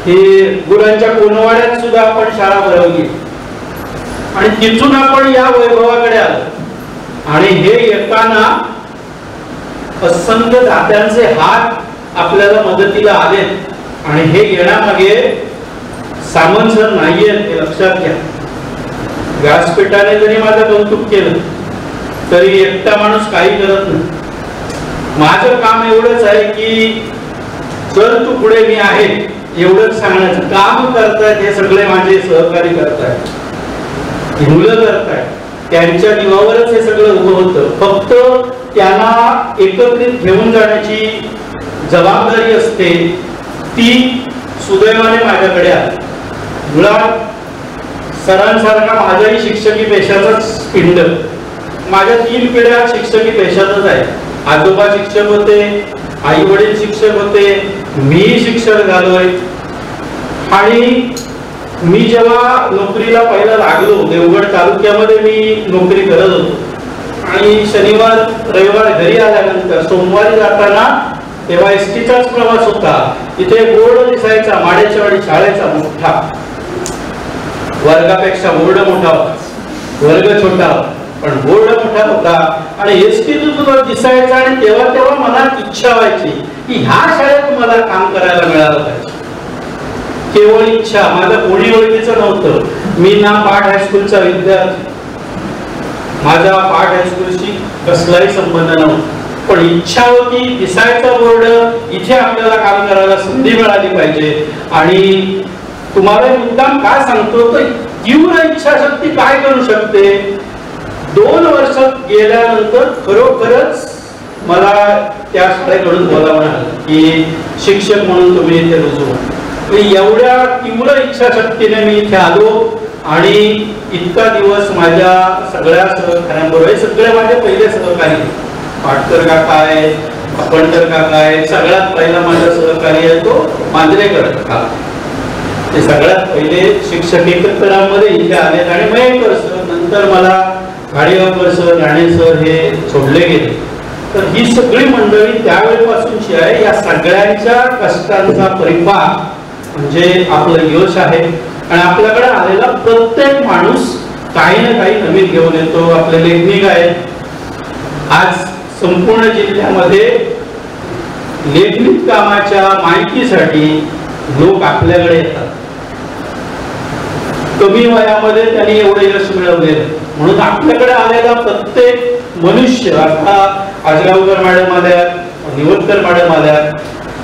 Speaker 10: हे गुरांच्या कोणवाड्यात सुद्धा आपण शाळा भरवली आणि तिथून आपण या वैभवाकडे आलो. आणि हे येताना असंख्य दात्यांचे हात आपल्याला मदतीला आलेत आणि हे येण्यामागे सामंत सर नाहीयेत हे लक्षात घ्या. व्यासपीठाने जरी माझं कौतुक केलं तरी एकटा माणूस काही करत नाही. माझं काम एवढंच आहे की चल तू पुढे, मी आहे एवढंच सांगण्याचं काम करतायत. हे सगळे माझे सहकारी करतायत, मुलं करतायत, त्यांच्या जीवावरच हे सगळं उभं होतं. फक्त त्यांना एकत्रित घेऊन जाण्याची जबाबदारी असते, ती सुदैवाने माझ्याकडे आली. मुळात सरांसारखा माझ्याही शिक्षकी पेशाचाच पिंड. माझ्या 3 पिढ्या शिक्षकी पेशातच आहे. आजोबा शिक्षक होते, आई वडील शिक्षक होते, मी शिक्षक झालोय. आणि मी जेव्हा नोकरीला पहिला लागलो, देवगड तालुक्यामध्ये मी नोकरी करत होतो आणि शनिवार रविवार घरी आल्यानंतर सोमवारी जाताना तेव्हा एसटीचाच प्रवास होता. इथे बोर्ड दिसायचा माड्याच्या वाडी शाळेचा मोठा, वर्गापेक्षा बोर्ड मोठा होता, वर्ग छोटा होता पण बोर्ड मोठा होता आणि एसटीतून दिसायचा. आणि तेव्हा तेव्हा मनात इच्छा व्हायची की ह्या शाळेत मला काम करायला मिळालं पाहिजे. केवळ इच्छा, माझं कोणी ओळखीचं नव्हतं. मी ना पाठ हायस्कूलचा विद्यार्थी, माझा पाठ हायस्कूलशी कसलाही संबंध नव्हता, पण पण इच्छा होती दिसायचा बोर्ड, इथे आपल्याला काम करायला संधी मिळाली पाहिजे. आणि तुम्हाला मुद्दाम काय सांगतो तर तीव्र इच्छाशक्ती काय करू शकते. 2 वर्ष गेल्यानंतर खरोखरच मला त्या शाळेकडून बोलावणं आलं की शिक्षक म्हणून तुम्ही इथे रुजू. एवढ्या तीव्र इच्छाशक्तीने मी इथे आलो आणि इतका दिवस माझ्या सगळ्या सहकाऱ्यांबरोबर, सगळे माझे पहिले सहकारी पाटकर काका आहे, अपणकर काका आहे, सगळ्यात पहिला माझा सहकारी आहे तो मांजरेकर काका. ते सगळ्यात पहिले शिक्षक एकत्रामध्ये इथे आले आणि मयेकर सर, नंतर मला गाडीगावकर सर, राणे सर हे सोडले गेले. तर ही सगळी मंडळी त्यावेळेपासूनची आहे. या सगळ्यांच्या कष्टांचा परिपाक म्हणजे आपलं यश आहे. आणि आपल्याकडे आलेला प्रत्येक माणूस काही ना काही नवीन घेऊन येतो. आपले लेखनिक आहेत. आज संपूर्ण जिल्ह्यामध्ये लेखनिक कामाच्या माहितीसाठी लोक आपल्याकडे येतात. कमी वयामध्ये त्यांनी एवढं यश मिळवलेलं, म्हणून आपल्याकडे आलेला प्रत्येक मनुष्य, आता आजगावकर मॅडम आल्या, निवडकर मॅडम आल्या,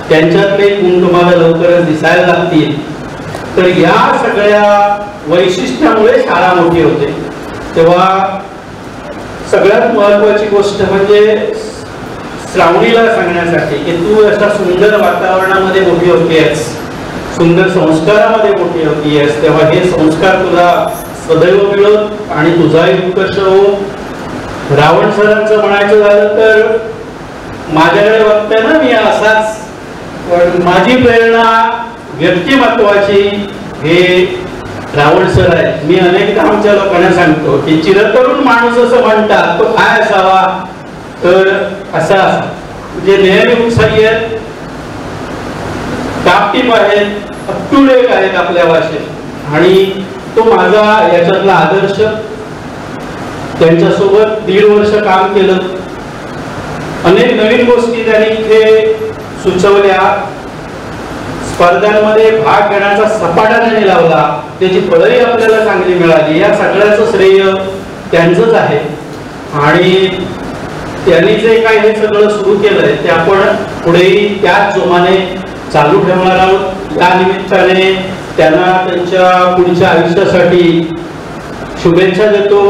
Speaker 10: त्यांच्यातले गुण तुम्हाला लवकरच दिसायला लागतील. तर या सगळ्या वैशिष्ट्यामुळे शाळा मोठी होते. तेव्हा सगळ्यात महत्वाची गोष्ट म्हणजे श्रावणीला सांगण्यासाठी की तू अशा सुंदर वातावरणामध्ये मोठी होतीयस, सुंदर संस्कारामध्ये मोठी होतीयस, तेव्हा हे संस्कार तुला सदैव मिळत आणि तुझाही उत्कर्ष हो. रावण सरांचं म्हणायचं झालं तर माझ्याकडे बघताय ना मी असाच, पण माझी प्रेरणा व्यक्तिमत्वाची हे रावण सर आहे. मी अनेकदा आमच्या लोकांना सांगतो की चिरतरुण माणूस असं म्हणतात तो काय असावा, तर असा म्हणजे नेहमी उत्साही आहेत, टापटीप आहेत, अप टू डेट आहेत आपल्या भाषेत. आणि तो माझा याच्यातला आदर्श. त्यांच्यासोबत 1.5 वर्ष काम केलं. अनेक नवीन गोष्टी त्यांनी इथे सुचवल्या. स्पर्धांमध्ये भाग घेण्याचा सपाटा त्यांनी लावला. त्याची फळंही आपल्याला चांगली मिळाली. या सगळ्याचं श्रेय त्यांचंच आहे. आणि त्यांनी जे काही हे सगळं सुरू केलंय ते आपण पुढेही त्याच जोमाने चालू ठेवणार आहोत. या निमित्ताने त्यांना त्यांच्या पुढच्या आयुष्यासाठी शुभेच्छा देतो.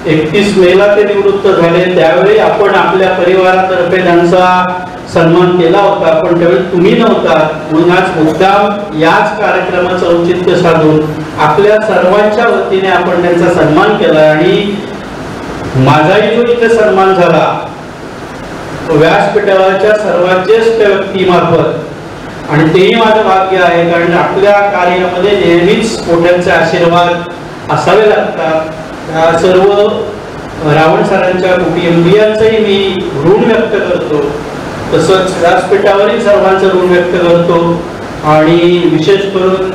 Speaker 10: 31 मेला ते निवृत्त झाले. त्यावेळी आपण आपल्या परिवारातर्फे त्यांचा सन्मान केला होता, पण त्यावेळी तुम्ही नव्हता. म्हणून आज मुद्दाम याच कार्यक्रमाचं औचित्य साधून आपल्या सर्वांच्या वतीने आपण त्यांचा सन्मान केला. आणि माझाही जो इथे सन्मान झाला तो व्यासपीठावरच्या सर्वात ज्येष्ठ व्यक्तीमार्फत, आणि तेही माझं भाग्य आहे कारण आपल्या कार्यामध्ये नेहमीच मोठ्यांचे आशीर्वाद असावे लागतात. सर्व रावण सरांच्या कुटुंबियांचंही मी ऋण व्यक्त करतो. तसंच व्यासपीठावरील सर्वांचं ऋण व्यक्त करतो. आणि विशेष करून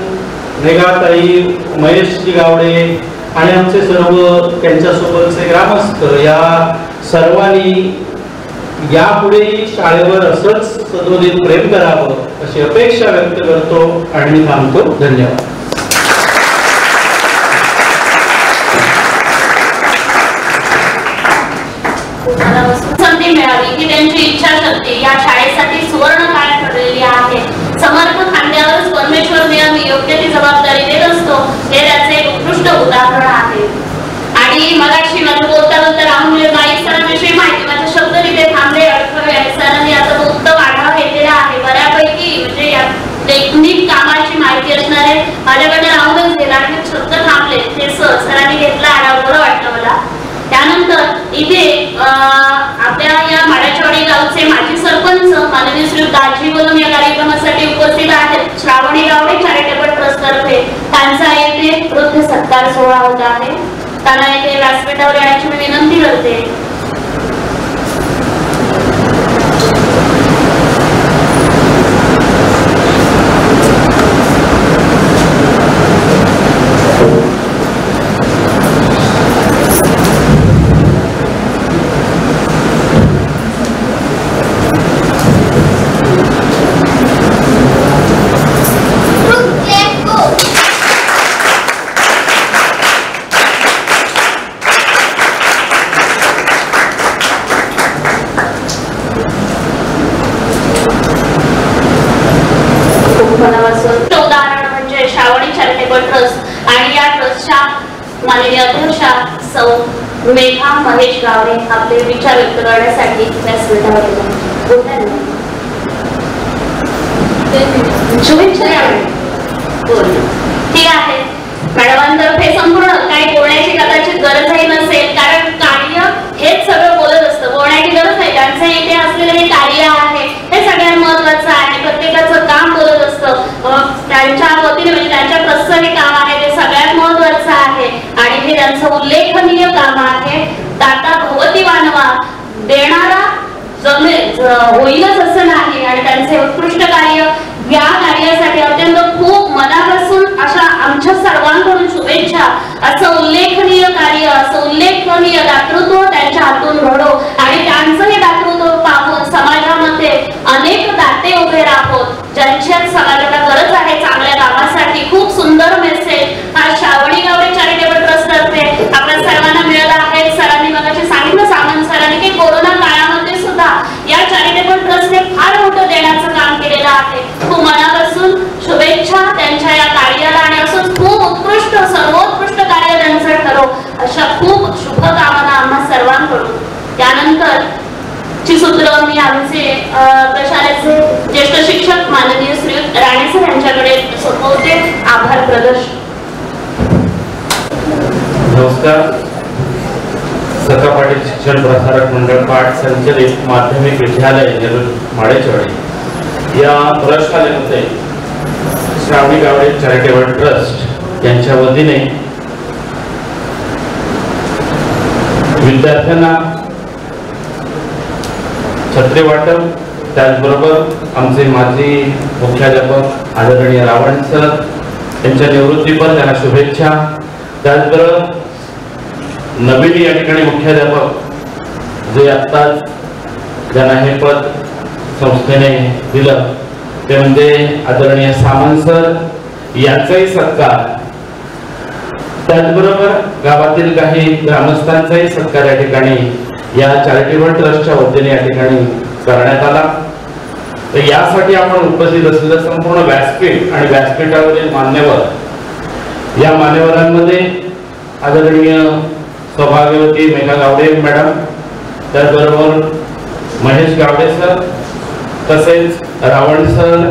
Speaker 10: रेगाताई, महेशजी गावडे आणि आमचे सर्व त्यांच्यासोबतचे ग्रामस्थ या सर्वांनी यापुढेही शाळेवर असंच सदोदित प्रेम करावं अशी अपेक्षा व्यक्त करतो आणि मी थांबतो. धन्यवाद.
Speaker 1: संधी मिळावी की त्यांची इच्छाशक्ती या शाळेसाठी सुवर्ण काळ ठरलेली आहे. समर्थ खांद्यावरच परमेश्वर नेहमी योग्य ती जबाबदारी देत असतो हे त्याचे एक उत्कृष्ट उदाहरण आहे. आणि मगाशी माझं बोलता बोलता राहुल नाईक सरांविषयी माहिती, माझे शब्द तिथे थांबले अडथळे आणि सरांनी याचा उत्तम आढावा घेतलेला आहे. बऱ्यापैकी म्हणजे या टेक्निक कामाची माहिती असणारे माझ्याकडे राहूनच गेला आणि शब्द थांबले ते सरांनी घेतला आढावा, बरं वाटलं मला. त्यानंतर इथे आपल्या या माडाचवाडी गावचे माजी सरपंच माननीय श्री दाजी बोलून या कार्यक्रमासाठी उपस्थित आहेत. श्रावणी गावडे चॅरिटेबल ट्रस्ट तर्फे त्यांचा येथे वृद्ध सत्कार सोहळा होत आहे. त्यांना येथे व्यासपीठावर येण्याची मी विनंती करते.
Speaker 5: मनापासून उदाहरण म्हणजे श्रावणी चॅरिटेबल ट्रस्ट आणि या ट्रस्टच्या माननीय अध्यक्षा सौ मेघा महेश गावडे आपले विचार व्यक्त करण्यासाठी व्यासपीठावर शुभेच्छा. ठीक आहे मॅडमांतर्फे संपूर्ण काही बोलण्याची कदाचित गरजही नसेल, कारण कार्य हेच सगळं बोलत असतं, बोलण्याची गरज नाही. त्यांचं इथे असलेले कार्य आहे हे सगळ्यात महत्वाचं आहे. प्रत्येकाचं काम बोलत असतं, त्यांच्या वतीने म्हणजे त्यांच्या ट्रस्टचं हे काम आहे ते सगळ्यात महत्वाचं आहे आणि हे त्यांचं उल्लेखनीय काम आहे. दाता भवती मानवा, देणारा जमेल होईलच असं नाही आणि त्यांचे उत्कृष्ट कार्य या कार्यासाठी अत्यंत खूप मनापासून अशा आमच्या सर्वांकडून शुभेच्छा. असं उल्लेखनीय कार्य, असं उल्लेखनीय दातृत्व त्यांच्या हातून घडो आणि त्यांचं हे दातृत्व पाहून समाजामध्ये अनेक दाते उभे राहोत ज्यांच्यात समाजाला गरज आहे चांगल्या कामासाठी. खूप सुंदर मेसेज हा श्रावणी गावडे चॅरिटेबल ट्रस्ट तर्फे आपल्या सर्वांना मिळाला आहे. सरांनी मगाशी सांगितलं, सामंत सरांनी, की कोरोना काळामध्ये सुद्धा या चॅरिटेबल ट्रस्टने फार मोठं देण्याचं काम केलेलं आहे. खूप मनापासून शुभेच्छा त्यांच्या या कार्याला आणि असंच खूप उत्कृष्ट सर्वोत्कृष्ट कार्य त्यांचं ठरो अशा खूप शुभकामना आम्हा सर्वांकडून. त्यानंतर ची सूत्र मी आमचे प्रशालेचे ज्येष्ठ शिक्षक माननीय श्री राणे सर यांच्याकडे सोपवते. आभार प्रदर्शन.
Speaker 10: नमस्कार. सखा पाटील शिक्षण प्रसारक मंडळ पाठ संचलित माध्यमिक विद्यालय माडेचवाडी या प्रशालेमध्ये श्रावणी गावडे चॅरिटेबल ट्रस्ट यांच्या वतीने विद्यार्थ्यांना छत्री वाटप, त्याचबरोबर आमचे माजी मुख्याध्यापक आदरणीय रावण सर यांच्या निवृत्तीपर त्यांना शुभेच्छा. त्याचबरोबर नवीन या ठिकाणी मुख्याध्यापक जे आत्ताच ज्यांना हे पद संस्थेने दिलं ते म्हणजे आदरणीय सामंत सर यांचाही सत्कार, त्याचबरोबर गावातील काही ग्रामस्थांचाही सत्कार या ठिकाणी या चॅरिटेबल ट्रस्टच्या वतीने या ठिकाणी करण्यात आला. तर यासाठी आपण उपस्थित असलेलं संपूर्ण व्यासपीठ आणि व्यासपीठावरील मान्यवर, या मान्यवरांमध्ये आदरणीय सौभाग्यवती मेघा गावडे मॅडम, त्याचबरोबर महेश गावडे सर, तसेच रावण सर,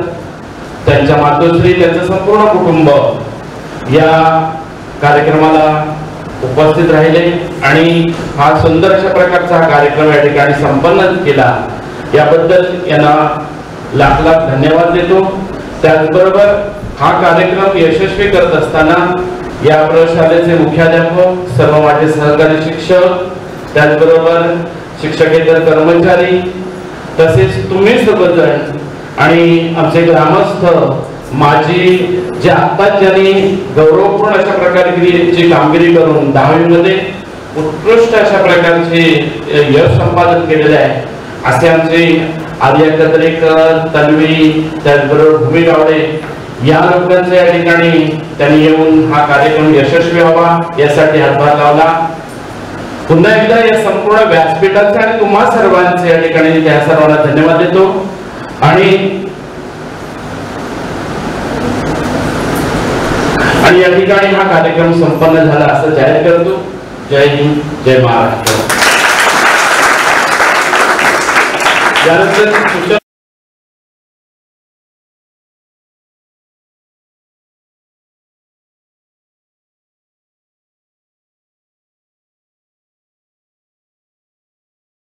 Speaker 10: त्यांच्या मातोश्री, त्यांचं संपूर्ण कुटुंब या कार्यक्रमाला उपस्थित राहिले आणि हा सुंदर अशा प्रकारचा हा कार्यक्रम या ठिकाणी संपन्न केला याबद्दल यांना लाख लाख धन्यवाद देतो. त्याचबरोबर हा कार्यक्रम यशस्वी करत असताना या प्रशालेचे मुख्याध्यापक, सर्व माझे सहकारी शिक्षक, त्याचबरोबर शिक्षकेतर कर्मचारी, तसेच तुम्ही सर्वजण आणि आमचे ग्रामस्थ, माझी जे आत्ताच ज्यांनी गौरवपूर्ण अशा प्रकारची कामगिरी करून 10वी मध्ये उत्कृष्ट अशा प्रकारचे यश संपादन केलेले आहे असे आमचे आर्या कदरेकर, तन्वी, त्याचबरोबर भूमी गावडे या लोकांचे या ठिकाणी त्यांनी येऊन हा कार्यक्रम यशस्वी व्हावा यासाठी हातभार लावला. पुन्हा एकदा या संपूर्ण व्यासपीठाचे आणि तुम्हा सर्वांचे या ठिकाणी त्या सर्वांना धन्यवाद देतो आणि या ठिकाणी हा कार्यक्रम संपन्न झाला असं जाहीर करतो. जय हिंद, जय महाराष्ट्र. त्यानंतर